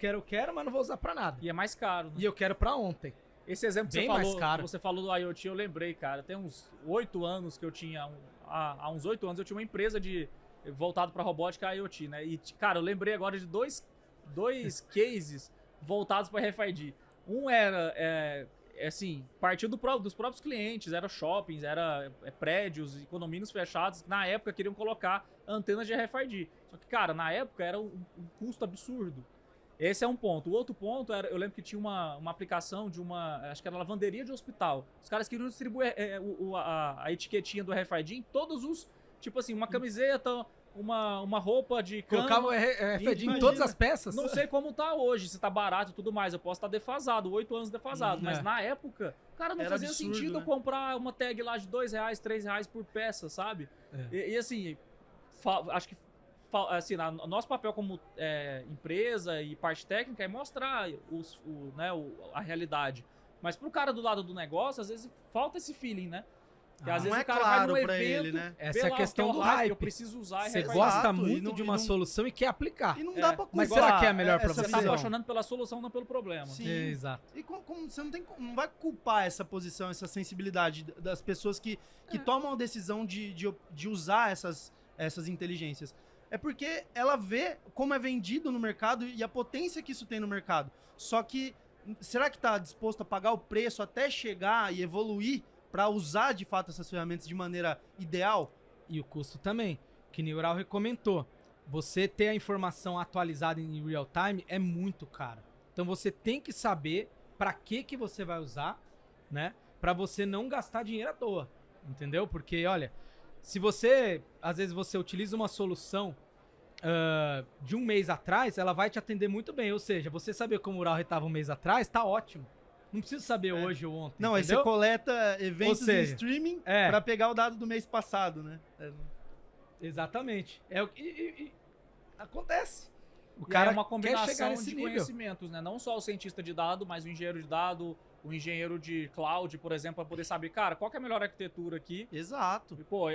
eu quero, mas não vou usar pra nada. E é mais caro, né? E eu quero pra ontem. Esse exemplo que Bem mais caro. você falou do IoT, eu lembrei, cara. Tem uns 8 anos que eu tinha... Há uns 8 anos eu tinha uma empresa voltado pra robótica IoT, né? E, cara, eu lembrei agora de dois cases voltados pra RFID. Um era, assim, partiu dos próprios clientes, era shoppings, era prédios e condomínios fechados, que na época queriam colocar antenas de RFID. Só que, cara, na época era um custo absurdo. Esse é um ponto. O outro ponto era, eu lembro que tinha uma aplicação de acho que era lavanderia de hospital. Os caras queriam distribuir a etiquetinha do RFID em todos os, tipo assim, uma camiseta, uma roupa de cama. Colocava o RFID em todas as peças. Não sei como tá hoje, se tá barato e tudo mais. Eu posso estar defasado, 8 anos defasado. Mas na época, cara, não fazia absurdo, sentido eu né? comprar uma tag lá de R$2, R$3 por peça, sabe? E assim, acho que assim, nosso papel como empresa e parte técnica é mostrar a realidade. Mas pro cara do lado do negócio, às vezes falta esse feeling, né? Porque às Não vezes é o cara vai claro num pra evento, ele, né? Essa vê é a lá, questão que é o do hype. eu preciso usar e Você vai gosta Exato, muito e de uma não- solução e quer aplicar. E não dá pra culpar. Mas será que é a melhor pra essa você? Você tá visão. apaixonando pela solução, não pelo problema. Sim. Exato. E você não vai culpar essa posição, essa sensibilidade das pessoas que tomam a decisão de usar essas inteligências. É porque ela vê como é vendido no mercado e a potência que isso tem no mercado. Só que, será que está disposto a pagar o preço até chegar e evoluir para usar de fato essas ferramentas de maneira ideal? E o custo também, que Neural recomendou. Você ter a informação atualizada em real time é muito caro. Então você tem que saber para que você vai usar, né? Para você não gastar dinheiro à toa, entendeu? Porque, olha, se você, às vezes você utiliza uma solução de um mês atrás, ela vai te atender muito bem. Ou seja, você saber como o Ural estava um mês atrás, tá ótimo. Não precisa saber hoje ou ontem. Não, aí entendeu? você coleta eventos Ou seja, em streaming é. para pegar o dado do mês passado, né? Exatamente. É o que acontece. O E cara é uma quer combinação chegar nesse de nível. conhecimentos, né? Não só o cientista de dado, mas o engenheiro de dado, o engenheiro de cloud, por exemplo, para poder saber, cara, qual que é a melhor arquitetura aqui? Exato. E, pô,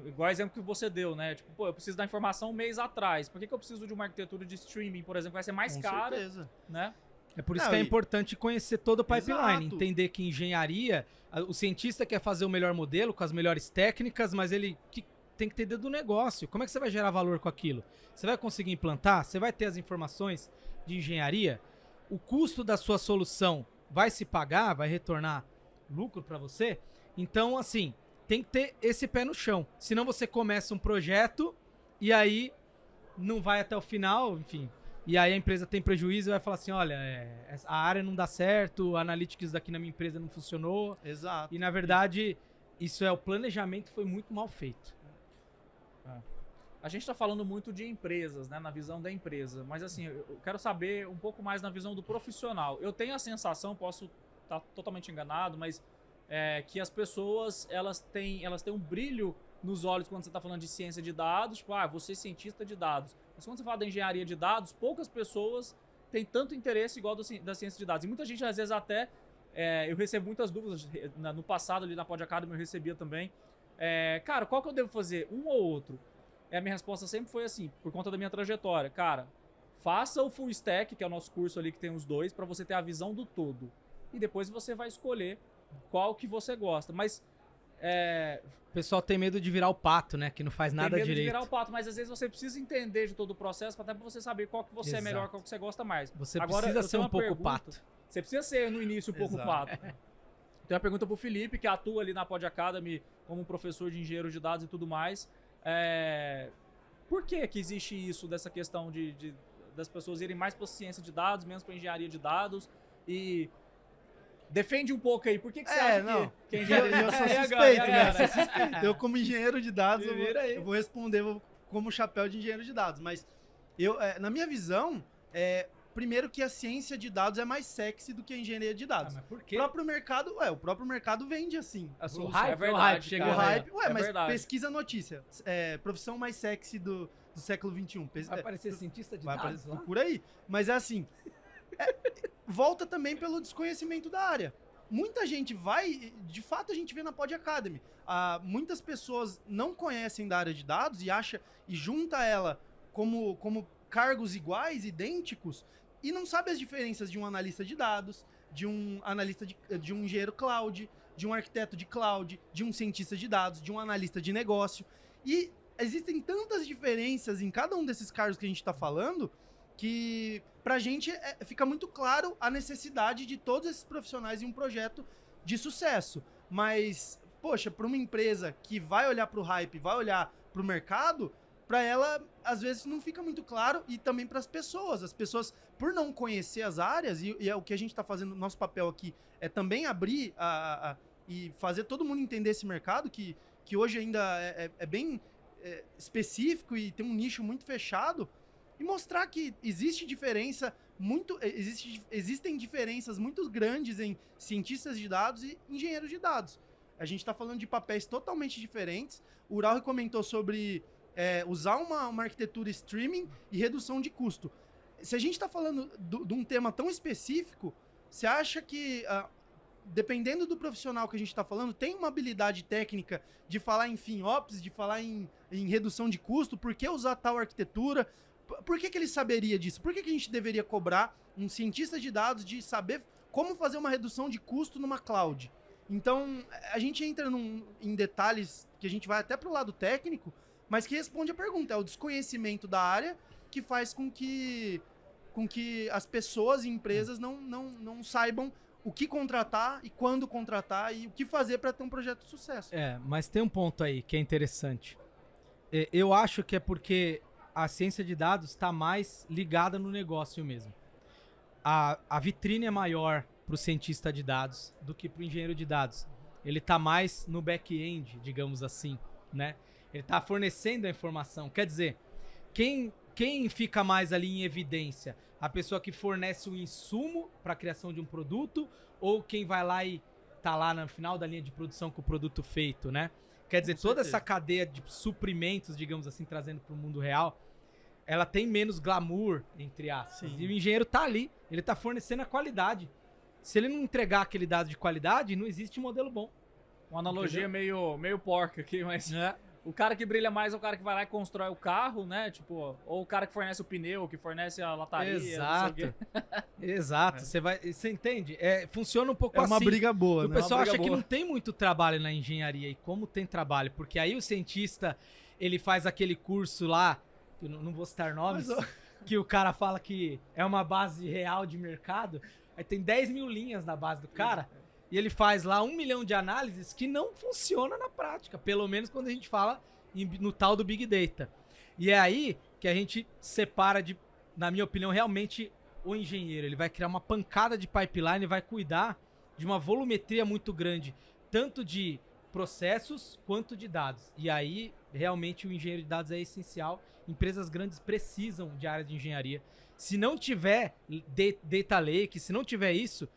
igual o exemplo que você deu, né? Tipo, pô, eu preciso da informação um mês atrás. Por que eu preciso de uma arquitetura de streaming, por exemplo, que vai ser mais Com cara, certeza. né? É por isso Não, que é e- importante conhecer todo o pipeline, Exato. entender que engenharia, o cientista quer fazer o melhor modelo com as melhores técnicas, mas ele tem que ter dedo do negócio. Como é que você vai gerar valor com aquilo? Você vai conseguir implantar? Você vai ter as informações de engenharia? O custo da sua solução vai se pagar? Vai retornar lucro para você? Então, assim, tem que ter esse pé no chão. Senão você começa um projeto e aí não vai até o final, enfim. E aí a empresa tem prejuízo e vai falar assim, olha, a área não dá certo, a Analytics daqui na minha empresa não funcionou. Exato. E na verdade, isso o planejamento foi muito mal feito. A gente tá falando muito de empresas, né? Na visão da empresa. Mas assim, eu quero saber um pouco mais na visão do profissional. Eu tenho a sensação, posso estar totalmente enganado, mas que as pessoas, elas têm um brilho nos olhos quando você tá falando de ciência de dados. Tipo, você é cientista de dados. Mas quando você fala da engenharia de dados, poucas pessoas têm tanto interesse igual da ciência de dados. E muita gente, às vezes, até... eu recebo muitas dúvidas. No passado, ali na Pod Academy, eu recebia também. Cara, qual que eu devo fazer? Um ou outro? A minha resposta sempre foi assim, por conta da minha trajetória. Cara, faça o full stack, que é o nosso curso ali que tem os dois, para você ter a visão do todo. E depois você vai escolher qual que você gosta. Mas... O pessoal tem medo de virar o pato, né? Que não faz nada tem medo direito. de virar o pato, mas às vezes você precisa entender de todo o processo até pra você saber qual que você é melhor, qual que você gosta mais. Você Agora, precisa eu ser tenho um uma pouco pergunta. pato. Você precisa ser no início um pouco Exato. pato. Tem uma pergunta pro Felipe, que atua ali na Pod Academy como professor de engenheiro de dados e tudo mais. Por que existe isso, dessa questão das pessoas irem mais pra ciência de dados, menos pra engenharia de dados? E defende um pouco aí. Por que você acha que é engenharia de Eu dados? sou E suspeito, agora? né? Sou suspeito. Eu, como engenheiro de dados, Me vira aí. eu vou responder como chapéu de engenheiro de dados. Mas na minha visão, primeiro que a ciência de dados é mais sexy do que a engenharia de dados. Mas por O quê? próprio mercado vende assim a solução. hype, É verdade, o hype chega O cara. hype, É mas verdade. pesquisa notícia. Profissão mais sexy do século XXI. Vai aparecer cientista de Vai dados aparecer, lá? procura aí. Mas é assim, volta também pelo desconhecimento da área. Muita gente de fato a gente vê na Pod Academy, muitas pessoas não conhecem da área de dados e junta ela como cargos iguais, idênticos, e não sabe as diferenças de um analista de dados, de um analista de um engenheiro cloud, de um arquiteto de cloud, de um cientista de dados, de um analista de negócio. E existem tantas diferenças em cada um desses cargos que a gente está falando que pra gente fica muito claro a necessidade de todos esses profissionais em um projeto de sucesso. Mas, poxa, para uma empresa que vai olhar para o hype, vai olhar para o mercado, para ela, às vezes, não fica muito claro, e também para as pessoas. As pessoas, por não conhecer as áreas, e é o que a gente está fazendo, nosso papel aqui é também abrir e fazer todo mundo entender esse mercado, que hoje ainda é bem específico e tem um nicho muito fechado, e mostrar que existem diferenças muito grandes em cientistas de dados e engenheiros de dados. A gente está falando de papéis totalmente diferentes. O Ural comentou sobre usar uma arquitetura streaming e redução de custo. Se a gente está falando de um tema tão específico, você acha que dependendo do profissional que a gente está falando, tem uma habilidade técnica de falar em FinOps, de falar em redução de custo, por que usar tal arquitetura? Por que ele saberia disso? Por que a gente deveria cobrar um cientista de dados de saber como fazer uma redução de custo numa cloud? Então, a gente entra em detalhes que a gente vai até para o lado técnico, mas que responde a pergunta. É o desconhecimento da área que faz com que as pessoas e empresas não saibam o que contratar e quando contratar e o que fazer para ter um projeto de sucesso. Mas tem um ponto aí que é interessante. Eu acho que é porque a ciência de dados está mais ligada no negócio mesmo. A vitrine é maior para o cientista de dados do que para o engenheiro de dados. Ele está mais no back-end, digamos assim, né? Ele está fornecendo a informação. Quer dizer, quem fica mais ali em evidência? A pessoa que fornece o insumo para a criação de um produto ou quem vai lá e tá lá no final da linha de produção com o produto feito, né? Quer dizer, toda essa cadeia de suprimentos, digamos assim, trazendo para o mundo real, ela tem menos glamour, entre aspas. Sim. E o engenheiro tá ali, ele tá fornecendo a qualidade. Se ele não entregar aquele dado de qualidade, não existe modelo bom. Uma analogia meio porca aqui, mas... O cara que brilha mais é o cara que vai lá e constrói o carro, né? Tipo, ou o cara que fornece o pneu, que fornece a lataria. Exato. Exato. Você entende? Funciona um pouco assim. É uma briga boa, né? O pessoal acha que não tem muito trabalho na engenharia. E como tem trabalho? Porque aí o cientista, ele faz aquele curso lá, eu não vou citar nomes, que o cara fala que é uma base real de mercado. Aí tem 10 mil linhas na base do cara. E ele faz lá 1 milhão de análises que não funciona na prática. Pelo menos quando a gente fala no tal do Big Data. E é aí que a gente separa na minha opinião, realmente o engenheiro. Ele vai criar uma pancada de pipeline e vai cuidar de uma volumetria muito grande, tanto de processos quanto de dados. E aí, realmente, o engenheiro de dados é essencial. Empresas grandes precisam de área de engenharia. Se não tiver data lake, se não tiver isso...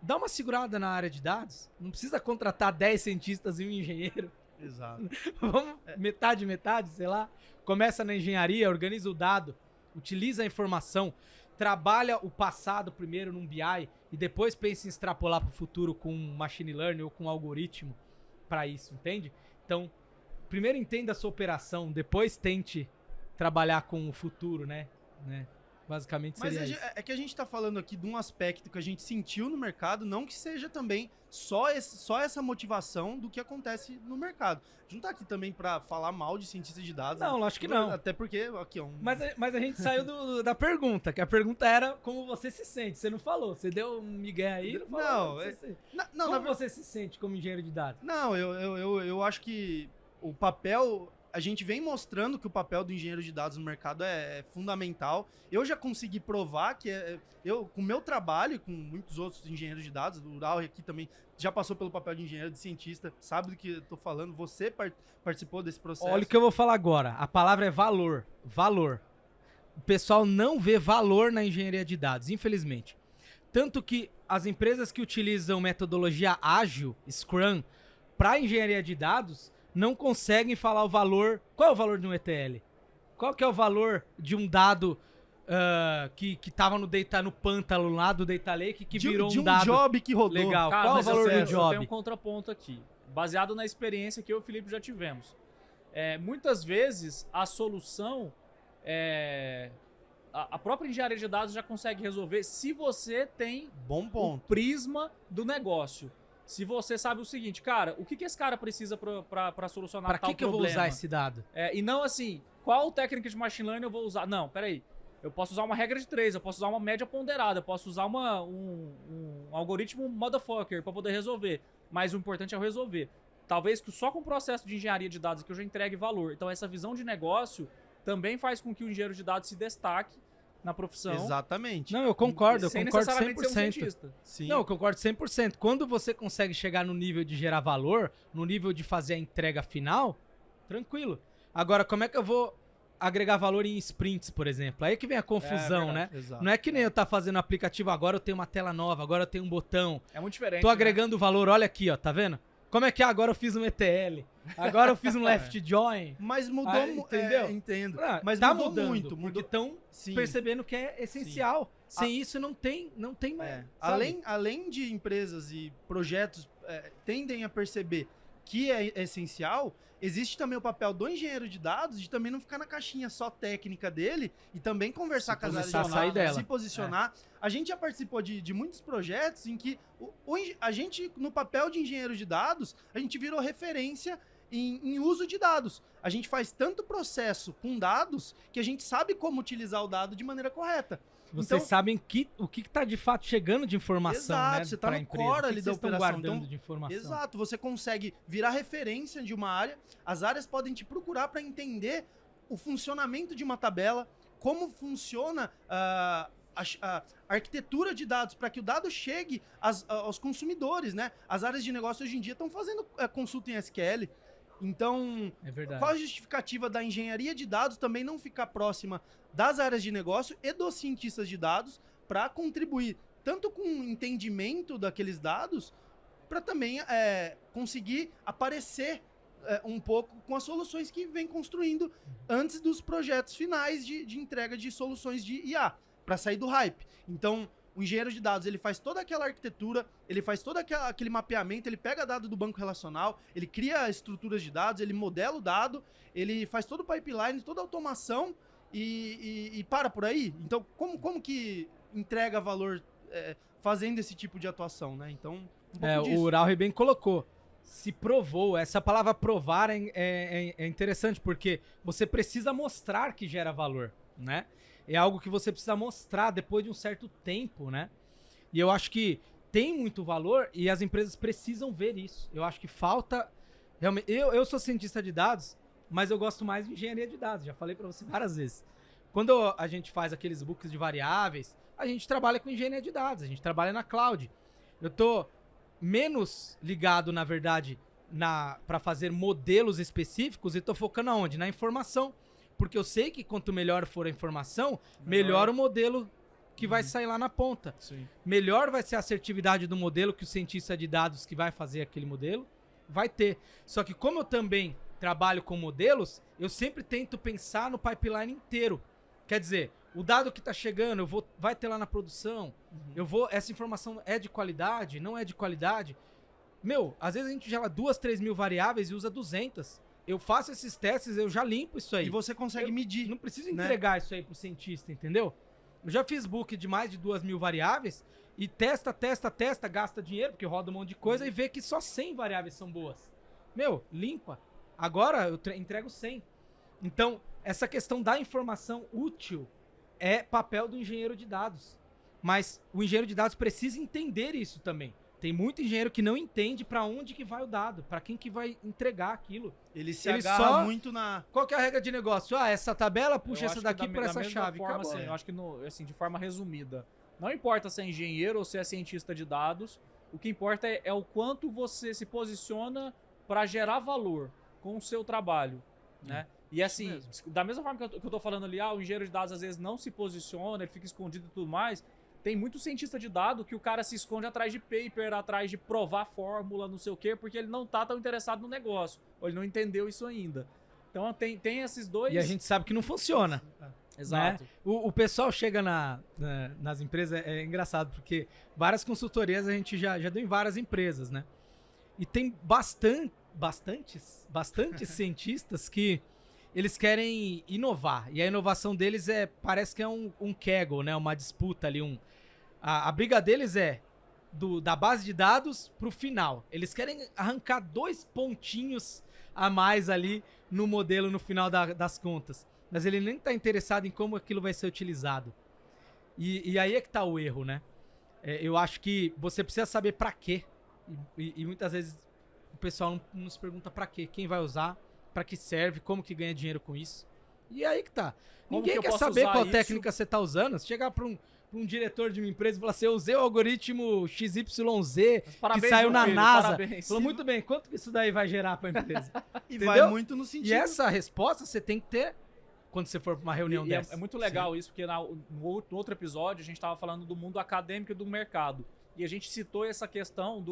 Dá uma segurada na área de dados. Não precisa contratar 10 cientistas e um engenheiro. Exato. Vamos metade, sei lá. Começa na engenharia, organiza o dado, utiliza a informação, trabalha o passado primeiro num BI e depois pensa em extrapolar para o futuro com machine learning ou com algoritmo para isso, entende? Então, primeiro entenda a sua operação, depois tente trabalhar com o futuro, né? Basicamente seria isso. É que a gente tá falando aqui de um aspecto que a gente sentiu no mercado, não que seja também só essa motivação do que acontece no mercado. A gente não tá aqui também pra falar mal de cientista de dados. Não, lógico que não. Até porque aqui é um... Mas a gente saiu da pergunta, que a pergunta era como você se sente. Você não falou, você deu um migué aí, não falou. Como você se sente como engenheiro de dados? Não, eu acho que o papel... A gente vem mostrando que o papel do engenheiro de dados no mercado é fundamental. Eu já consegui provar que com o meu trabalho, com muitos outros engenheiros de dados, o Ural aqui também já passou pelo papel de engenheiro, de cientista, sabe do que eu tô falando. Você participou desse processo. Olha o que eu vou falar agora. A palavra é valor. Valor. O pessoal não vê valor na engenharia de dados, infelizmente. Tanto que as empresas que utilizam metodologia ágil, Scrum, para engenharia de dados... não conseguem falar o valor... Qual é o valor de um ETL? Qual que é o valor de um dado que tava no pântano lá do Data Lake que virou um dado... De um job que rodou. Legal. Cara, qual é o valor do job? Eu tenho um contraponto aqui. Baseado na experiência que eu e o Felipe já tivemos. Muitas vezes, a solução... A própria engenharia de dados já consegue resolver se você tem o prisma do negócio. Se você sabe o seguinte, cara, o que esse cara precisa pra solucionar tal problema? Pra que eu vou usar esse dado? E não assim, qual técnica de machine learning eu vou usar? Não, peraí. Eu posso usar uma regra de 3, eu posso usar uma média ponderada, eu posso usar um algoritmo motherfucker pra poder resolver. Mas o importante é eu resolver. Talvez que só com o processo de engenharia de dados que eu já entregue valor. Então essa visão de negócio também faz com que o engenheiro de dados se destaque na profissão. Exatamente. Não, eu concordo, sem 100%. Ser um cientista. Sim. Não, eu concordo 100%. Quando você consegue chegar no nível de gerar valor, no nível de fazer a entrega final, tranquilo. Agora, como é que eu vou agregar valor em sprints, por exemplo? Aí que vem a confusão, né? Exato. Não é que nem eu tá fazendo aplicativo, agora eu tenho uma tela nova, agora eu tenho um botão. É muito diferente. Tô agregando valor, olha aqui, ó, tá vendo? Como é que é? Agora eu fiz um ETL. Agora eu fiz um left join. Mas mudou, entendeu? Entendo. Mas Tá mudou mudando, muito, porque estão percebendo que é essencial. Sem isso não tem mais. Além de empresas e projetos tendem a perceber que é essencial, existe também o papel do engenheiro de dados de também não ficar na caixinha só técnica dele e também conversar com as áreas de dados, se posicionar. A gente já participou de muitos projetos em que a gente, no papel de engenheiro de dados, a gente virou referência em uso de dados. A gente faz tanto processo com dados que a gente sabe como utilizar o dado de maneira correta. Vocês sabem o que está de fato chegando de informação, exato, né? Você está no core ali da operação. Guardando de informação. Exato, você consegue virar referência de uma área, as áreas podem te procurar para entender o funcionamento de uma tabela, como funciona a arquitetura de dados para que o dado chegue aos consumidores, né? As áreas de negócio hoje em dia estão fazendo consulta em SQL. Então, qual a justificativa da engenharia de dados também não ficar próxima das áreas de negócio e dos cientistas de dados para contribuir tanto com o entendimento daqueles dados, para também conseguir aparecer um pouco com as soluções que vem construindo antes dos projetos finais de entrega de soluções de IA, para sair do hype. Então, o engenheiro de dados, ele faz toda aquela arquitetura, ele faz todo aquele mapeamento, ele pega dado do banco relacional, ele cria estruturas de dados, ele modela o dado, ele faz todo o pipeline, toda a automação e para por aí. Então, como que entrega valor fazendo esse tipo de atuação, né? Então, o Raul bem colocou. Se provou. Essa palavra provar é interessante, porque você precisa mostrar que gera valor, né? É algo que você precisa mostrar depois de um certo tempo, né? E eu acho que tem muito valor e as empresas precisam ver isso. Eu acho que falta... Realmente, eu sou cientista de dados, mas eu gosto mais de engenharia de dados. Já falei para você várias vezes. Quando a gente faz aqueles books de variáveis, a gente trabalha com engenharia de dados, a gente trabalha na cloud. Eu tô menos ligado, na verdade, para fazer modelos específicos e tô focando aonde? Na informação. Porque eu sei que quanto melhor for a informação, melhor o modelo que vai sair lá na ponta. Sim. Melhor vai ser a assertividade do modelo que o cientista de dados que vai fazer aquele modelo vai ter. Só que como eu também trabalho com modelos, eu sempre tento pensar no pipeline inteiro. Quer dizer, o dado que está chegando, vai ter lá na produção, essa informação é de qualidade, não é de qualidade. Às vezes a gente gera 2, 3 mil variáveis e usa 200. Eu faço esses testes, eu já limpo isso aí. E você consegue medir. Não preciso entregar isso aí pro cientista, entendeu? Eu já fiz book de mais de 2.000 variáveis e testa, gasta dinheiro, porque roda um monte de coisa e vê que só 100 variáveis são boas. Limpa. Agora eu entrego 100. Então, essa questão da informação útil é papel do engenheiro de dados. Mas o engenheiro de dados precisa entender isso também. Tem muito engenheiro que não entende para onde que vai o dado, para quem que vai entregar aquilo. Ele agarra muito na... Qual que é a regra de negócio? Essa tabela puxa essa daqui para essa chave. Forma, assim, eu acho que assim, de forma resumida, não importa se é engenheiro ou se é cientista de dados, o que importa é o quanto você se posiciona para gerar valor com o seu trabalho, né? E assim, da mesma forma que eu tô falando ali, o engenheiro de dados às vezes não se posiciona, ele fica escondido e tudo mais. Tem muito cientista de dado que o cara se esconde atrás de paper, atrás de provar fórmula, não sei o quê, porque ele não tá tão interessado no negócio. Ou ele não entendeu isso ainda. Então tem esses dois... E a gente sabe que não funciona. Exato. Né? O pessoal chega nas empresas, é engraçado, porque várias consultorias a gente já deu em várias empresas, né? E tem bastantes cientistas que eles querem inovar. E a inovação deles parece que é um Kaggle, né? Uma disputa ali, a briga deles é da base de dados pro final. Eles querem arrancar 2 pontinhos a mais ali no modelo no final das contas. Mas ele nem tá interessado em como aquilo vai ser utilizado. E aí é que tá o erro, né? Eu acho que você precisa saber pra quê. E muitas vezes o pessoal não se pergunta pra quê. Quem vai usar, pra que serve, como que ganha dinheiro com isso. E aí que tá. Ninguém quer saber qual técnica você tá usando. Se chegar pra um diretor de uma empresa e falar assim, eu usei o algoritmo XYZ que saiu na NASA. Parabéns. Falou, muito bem, quanto que isso daí vai gerar pra empresa? E vai muito no sentido... E essa resposta você tem que ter quando você for pra uma reunião dessa. É muito legal isso, porque no outro episódio a gente tava falando do mundo acadêmico e do mercado. E a gente citou essa questão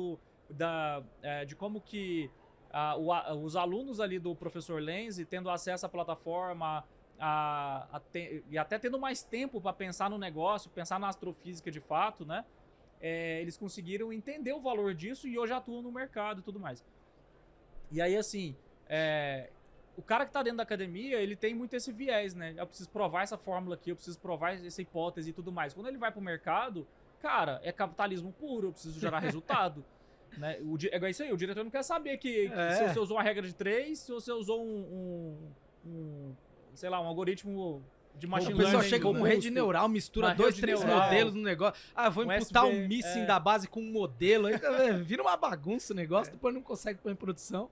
de como que os alunos ali do professor Lenzi, tendo acesso à plataforma, e até tendo mais tempo para pensar no negócio, pensar na astrofísica de fato, né? Eles conseguiram entender o valor disso e hoje atuam no mercado e tudo mais. E aí, assim, o cara que tá dentro da academia, ele tem muito esse viés, né? Eu preciso provar essa fórmula aqui, eu preciso provar essa hipótese e tudo mais. Quando ele vai pro mercado, cara, é capitalismo puro, eu preciso gerar resultado. Né? É isso aí, o diretor não quer saber que se você usou uma regra de 3, se você usou sei lá, um algoritmo de machine learning. O pessoal chega com rede neural, mistura 2, 3 modelos no negócio. Vou imputar um missing da base com um modelo. Aí vira uma bagunça o negócio, depois não consegue pôr em produção.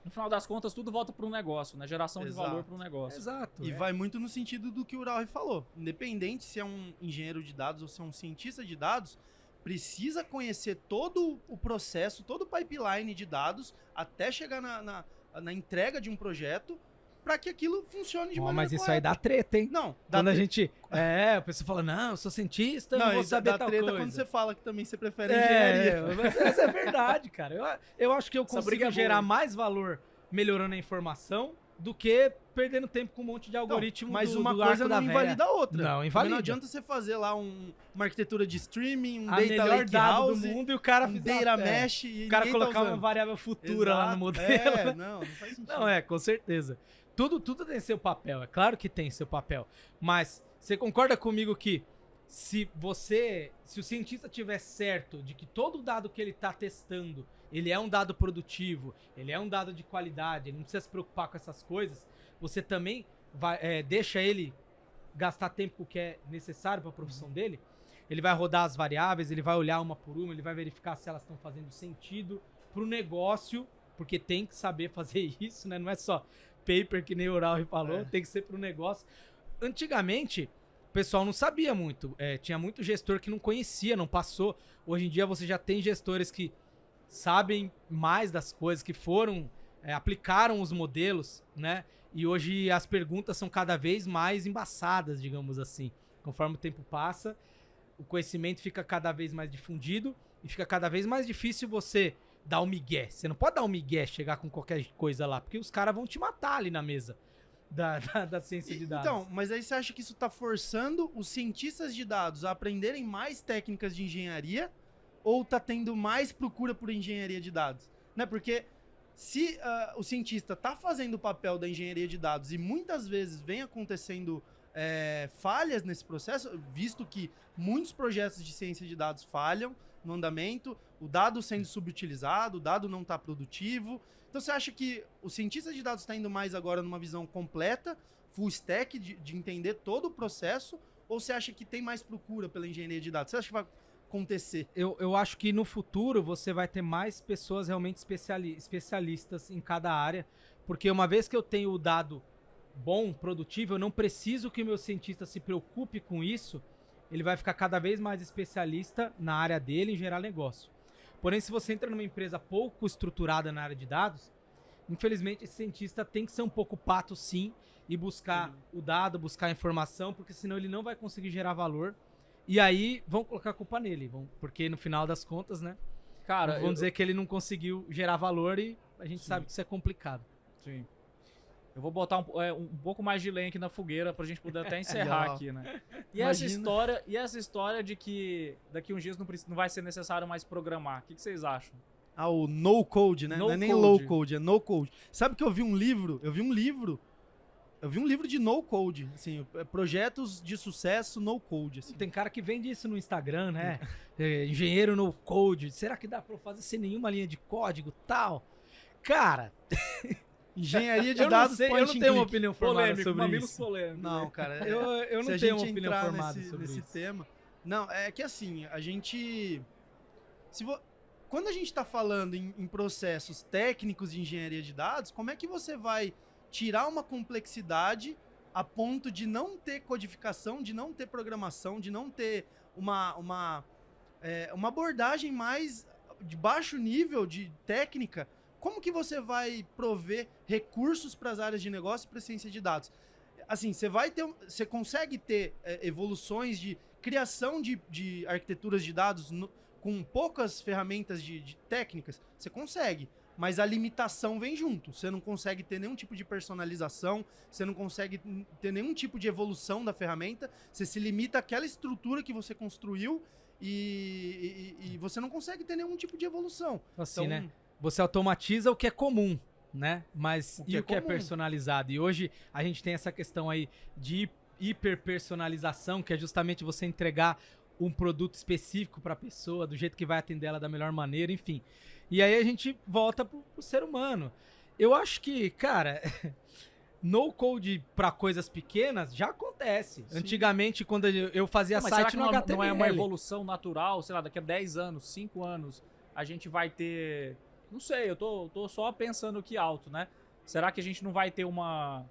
No final das contas, tudo volta para um negócio, né? Geração de valor para um negócio. Exato. E vai muito no sentido do que o Uraui falou. Independente se é um engenheiro de dados ou se é um cientista de dados, precisa conhecer todo o processo, todo o pipeline de dados até chegar na entrega de um projeto para que aquilo funcione de maneira Mas isso correta. aí dá treta, hein? Não, quando a gente... a pessoa fala, não, eu sou cientista, não vou saber dá tal treta coisa. quando você fala que também você prefere engenharia. Mas essa é verdade, cara. Eu acho que eu consigo gerar mais valor melhorando a informação do que perdendo tempo com um monte de algoritmo. Mas uma coisa não invalida a outra. Não, invalida. Não adianta você fazer lá uma arquitetura de streaming, um a data melhor lake dado house, do mundo e o cara um data mesh e o cara ninguém colocar tá usando. uma variável futura lá no modelo. Não faz sentido. Não, com certeza. Tudo tem seu papel, é claro que tem seu papel. Mas você concorda comigo que se o cientista tiver certo de que todo dado que ele está testando, ele é um dado produtivo, ele é um dado de qualidade, ele não precisa se preocupar com essas coisas, você também deixa ele gastar tempo com o que é necessário para a profissão dele? Ele vai rodar as variáveis, ele vai olhar uma por uma, ele vai verificar se elas estão fazendo sentido para o negócio, porque tem que saber fazer isso, né? Não é só paper que nem o Uraui falou, tem que ser para o negócio. Antigamente, o pessoal não sabia muito, tinha muito gestor que não conhecia, não passou. Hoje em dia você já tem gestores que sabem mais das coisas, que aplicaram os modelos, né? E hoje as perguntas são cada vez mais embaçadas, digamos assim. Conforme o tempo passa, o conhecimento fica cada vez mais difundido e fica cada vez mais difícil você dar um migué. Você não pode dar um migué, chegar com qualquer coisa lá, porque os caras vão te matar ali na mesa da ciência de dados. Então, mas aí você acha que isso tá forçando os cientistas de dados a aprenderem mais técnicas de engenharia ou tá tendo mais procura por engenharia de dados? Né? Porque se o cientista tá fazendo o papel da engenharia de dados e muitas vezes vem acontecendo falhas nesse processo, visto que muitos projetos de ciência de dados falham no andamento, o dado sendo subutilizado, o dado não está produtivo. Então você acha que o cientista de dados está indo mais agora numa visão completa, full stack, de entender todo o processo, ou você acha que tem mais procura pela engenharia de dados? Você acha que vai acontecer? Eu acho que no futuro você vai ter mais pessoas realmente especialistas em cada área, porque uma vez que eu tenho o dado bom, produtivo, eu não preciso que o meu cientista se preocupe com isso, ele vai ficar cada vez mais especialista na área dele em gerar negócio. Porém, se você entra numa empresa pouco estruturada na área de dados, infelizmente esse cientista tem que ser um pouco pato sim e buscar o dado, buscar a informação, porque senão ele não vai conseguir gerar valor. E aí vão colocar a culpa nele, porque no final das contas, né? Cara, vão dizer que ele não conseguiu gerar valor e a gente sabe que isso é complicado. Sim. Eu vou botar um pouco mais de lenha aqui na fogueira pra gente poder até encerrar aqui, né? E essa história de que daqui uns dias não vai ser necessário mais programar. O que vocês acham? O no code, né? Não é nem low code, é no code. Sabe que eu vi um livro de no code, assim, projetos de sucesso no code. Assim. Tem cara que vende isso no Instagram, né? Engenheiro no code. Será que dá pra eu fazer sem nenhuma linha de código tal? Cara... Engenharia de dados, eu não tenho uma opinião formada sobre isso. Polêmico. Não, cara. Eu não tenho uma opinião formada sobre nesse isso. tema. Não, é que assim, a gente... Quando a gente tá falando em processos técnicos de engenharia de dados, como é que você vai tirar uma complexidade a ponto de não ter codificação, de não ter programação, de não ter uma abordagem mais de baixo nível de técnica? Como que você vai prover recursos para as áreas de negócio e para a ciência de dados? Assim, você consegue ter evoluções de criação de arquiteturas de dados com poucas ferramentas de técnicas, você consegue. Mas a limitação vem junto. Você não consegue ter nenhum tipo de personalização, você não consegue ter nenhum tipo de evolução da ferramenta, você se limita àquela estrutura que você construiu e você não consegue ter nenhum tipo de evolução. Assim, então, né? Você automatiza o que é comum, né? Mas O e que o que é comum? personalizado? E hoje a gente tem essa questão aí de hiperpersonalização, que é justamente você entregar um produto específico para a pessoa, do jeito que vai atender ela da melhor maneira, enfim. E aí a gente volta pro ser humano. Eu acho que, cara, no code para coisas pequenas já acontece. Sim. Antigamente, quando eu fazia Mas será site que no não, HTML. não é uma evolução natural? Sei lá, daqui a 10 anos, 5 anos, a gente vai ter... Não sei, eu tô só pensando aqui alto, né? Será que a gente não vai ter uma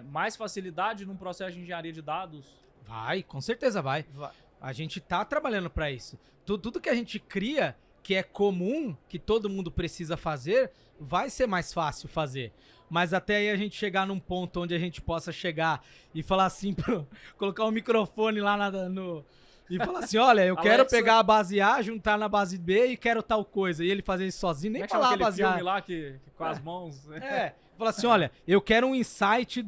mais facilidade num processo de engenharia de dados? Vai, com certeza vai. A gente tá trabalhando para isso. Tudo que a gente cria, que é comum, que todo mundo precisa fazer, vai ser mais fácil fazer. Mas até aí a gente chegar num ponto onde a gente possa chegar e falar assim, colocar um microfone lá e falar assim, olha, eu quero Alexa. pegar a base A, juntar na base B e quero tal coisa. E ele fazer isso sozinho, nem Como é que chama falar a aquele base A. filme lá que com as mãos... Fala assim, olha, eu quero um insight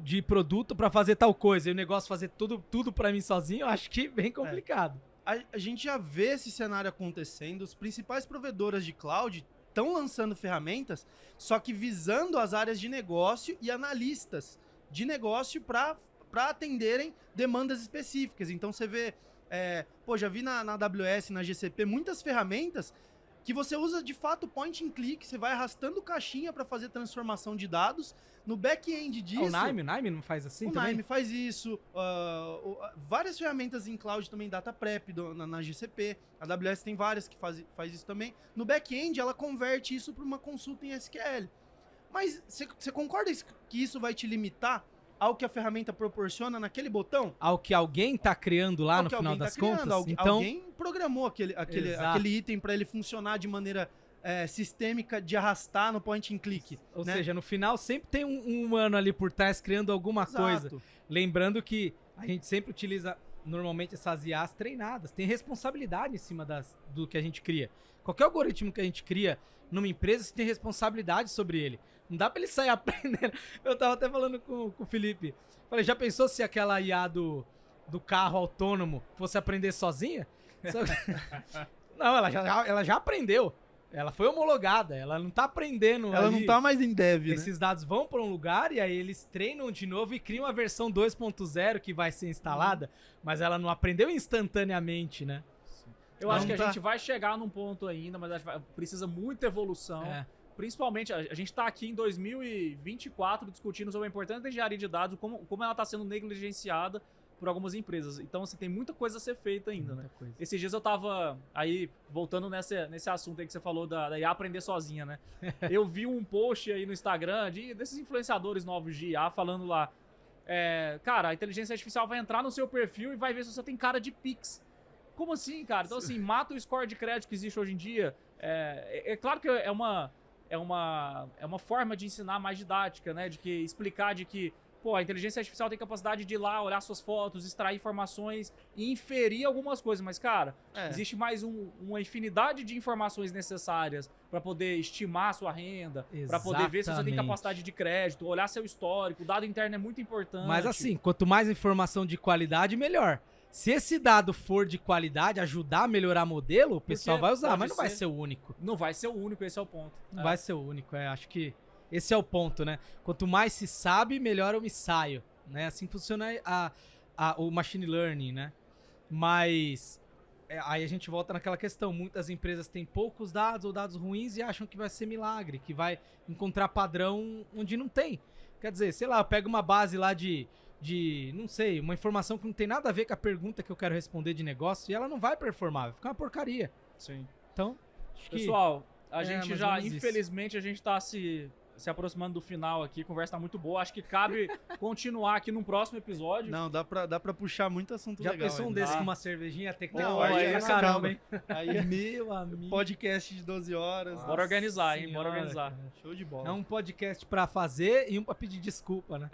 de produto pra fazer tal coisa. E o negócio fazer tudo pra mim sozinho, eu acho que bem complicado. A gente já vê esse cenário acontecendo. Os principais provedoras de cloud estão lançando ferramentas, só que visando as áreas de negócio e analistas de negócio para atenderem demandas específicas. Então você vê, já vi na AWS, na GCP, muitas ferramentas que você usa de fato point and click, você vai arrastando caixinha para fazer transformação de dados. No back-end disso... O Nime não faz assim também? O Nime faz isso. Várias ferramentas em cloud também, Data Prep na GCP. A AWS tem várias que faz isso também. No back-end, ela converte isso para uma consulta em SQL. Mas você concorda que isso vai te limitar ao que a ferramenta proporciona naquele botão? Ao que alguém tá criando lá no final das contas? Então, alguém programou aquele item para ele funcionar de maneira sistêmica, de arrastar no point and click. Ou né? seja, no final sempre tem um humano ali por trás criando alguma coisa. Lembrando que a gente sempre utiliza normalmente essas IAs treinadas. Tem responsabilidade em cima do que a gente cria. Qualquer algoritmo que a gente cria numa empresa, você tem responsabilidade sobre ele. Não dá pra ele sair aprendendo. Eu tava até falando com o Felipe. Falei, já pensou se aquela IA do carro autônomo fosse aprender sozinha? Não, ela já aprendeu. Ela foi homologada, ela não tá aprendendo. Ela não tá mais em dev, né? Esses dados vão para um lugar e aí eles treinam de novo e criam a versão 2.0 que vai ser instalada, mas ela não aprendeu instantaneamente, né? Eu acho que a gente vai chegar num ponto ainda, mas precisa muita evolução. Principalmente, a gente tá aqui em 2024 discutindo sobre a importância da engenharia de dados, como ela tá sendo negligenciada por algumas empresas. Então, assim, tem muita coisa a ser feita ainda, né? Esses dias eu tava aí, voltando nesse assunto aí que você falou da IA aprender sozinha, né? Eu vi um post aí no Instagram desses influenciadores novos de IA falando lá, cara, a inteligência artificial vai entrar no seu perfil e vai ver se você tem cara de Pix. Como assim, cara? Então, assim, mata o score de crédito que existe hoje em dia. É claro que é uma forma de ensinar mais didática, né? De que explicar de que a inteligência artificial tem capacidade de ir lá, olhar suas fotos, extrair informações e inferir algumas coisas. Mas, cara, existe mais uma infinidade de informações necessárias para poder estimar a sua renda, para poder ver se você tem capacidade de crédito, olhar seu histórico. O dado interno é muito importante. Mas assim, quanto mais informação de qualidade, melhor. Se esse dado for de qualidade, ajudar a melhorar modelo, o pessoal vai usar, mas não vai ser o único. Não vai ser o único, esse é o ponto. Não vai ser o único, acho que esse é o ponto, né? Quanto mais se sabe, melhor eu me saio, né? Assim funciona o machine learning, né? Mas aí a gente volta naquela questão, muitas empresas têm poucos dados ou dados ruins e acham que vai ser milagre, que vai encontrar padrão onde não tem. Quer dizer, sei lá, eu pego uma base lá de não sei, uma informação que não tem nada a ver com a pergunta que eu quero responder de negócio e ela não vai performar, vai ficar uma porcaria. Sim. Então, acho que... Pessoal, a gente já, infelizmente, a gente tá se se aproximando do final aqui, a conversa tá muito boa. Acho que cabe continuar aqui num próximo episódio. Não, dá pra puxar muito assunto Já legal. pensou um ainda. desse com uma cervejinha? Até que Não, tem aí pra não, caramba, calma. hein? Aí, Meu amigo. podcast de 12 horas. Bora organizar, hein? Senhora, Bora organizar. cara. Show de bola. É um podcast pra fazer e um pra pedir desculpa, né?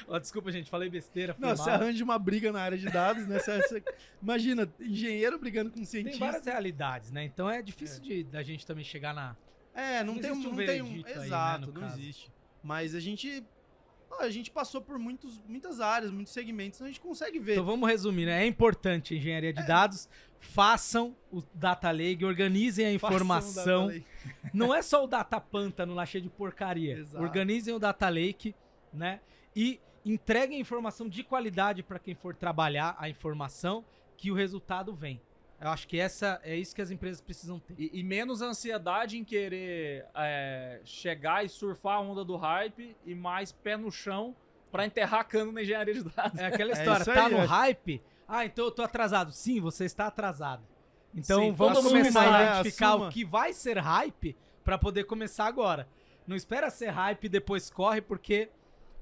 Ó, desculpa, gente, falei besteira. Fui Não, mal. você arranja uma briga na área de dados, né? Imagina, engenheiro brigando com Tem cientista. várias realidades, né? Então é difícil da gente também chegar na... Não tem existe um não tem veredito aí, né, exato, no não caso. existe. Mas a gente passou por muitas áreas, muitos segmentos, então a gente consegue ver. Então vamos resumir, né? É importante a engenharia de dados, façam o Data Lake, organizem a informação. Não é só o Data Pântano lá cheio de porcaria. Exato. Organizem o Data Lake, né? E entreguem informação de qualidade para quem for trabalhar a informação, que o resultado vem. Eu acho que é isso que as empresas precisam ter. E menos ansiedade em querer chegar e surfar a onda do hype e mais pé no chão pra enterrar cano na engenharia de dados. É aquela história, isso tá aí, no acho. hype? Então eu tô atrasado. Sim, você está atrasado. Então Sim, vamos assuma, começar a né? identificar Assuma. o que vai ser hype pra poder começar agora. Não espera ser hype e depois corre, porque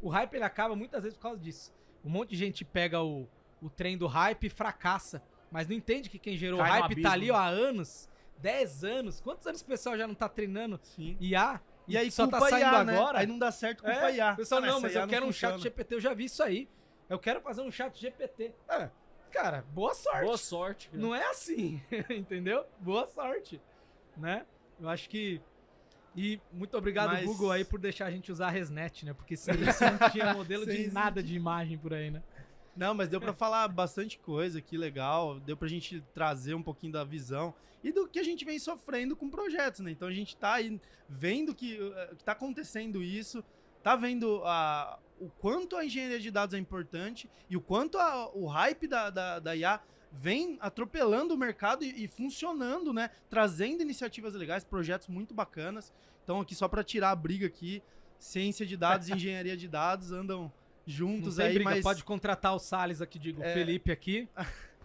o hype ele acaba muitas vezes por causa disso. Um monte de gente pega o trem do hype e fracassa. Mas não entende que quem gerou o Cai no hype tá ali abismo. ó, há anos, 10 anos. Quantos anos o pessoal já não tá treinando Sim. IA? E aí só tá culpa saindo IA, né? agora? Aí não dá certo, culpa IA. O pessoal, não, essa mas IA eu quero um funciona. chat GPT. Eu já vi isso aí. Eu quero fazer um chat GPT. Cara, boa sorte. Boa sorte. cara. Não é assim, entendeu? Boa sorte, né? Eu acho que... E muito obrigado, Mas- Google, aí, por deixar a gente usar a ResNet, né? Porque sem isso não tinha modelo de Sem nada de imagem por aí, né? Não, mas deu pra falar bastante coisa aqui, legal. Deu pra gente trazer um pouquinho da visão e do que a gente vem sofrendo com projetos, né? Então a gente tá aí vendo que tá acontecendo isso, tá vendo o quanto a engenharia de dados é importante e o quanto o hype da IA vem atropelando o mercado e funcionando, né? Trazendo iniciativas legais, projetos muito bacanas. Então aqui só pra tirar a briga aqui, ciência de dados e engenharia de dados andam juntos Não tem aí, briga, mas pode contratar o Salles aqui, digo, o Felipe aqui,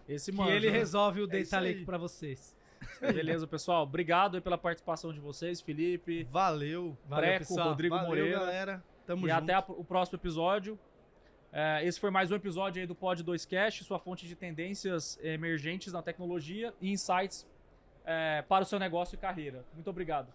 Esse que manja, ele né? resolve o isso Data Lake aí. pra vocês. Beleza, pessoal. Obrigado aí pela participação de vocês, Felipe, valeu. Valeu, Preco, pessoal. Rodrigo Valeu, Moreira. galera. Tamo E junto. até o próximo episódio. Esse foi mais um episódio aí do Pod 2Cast, sua fonte de tendências emergentes na tecnologia e insights para o seu negócio e carreira. Muito obrigado.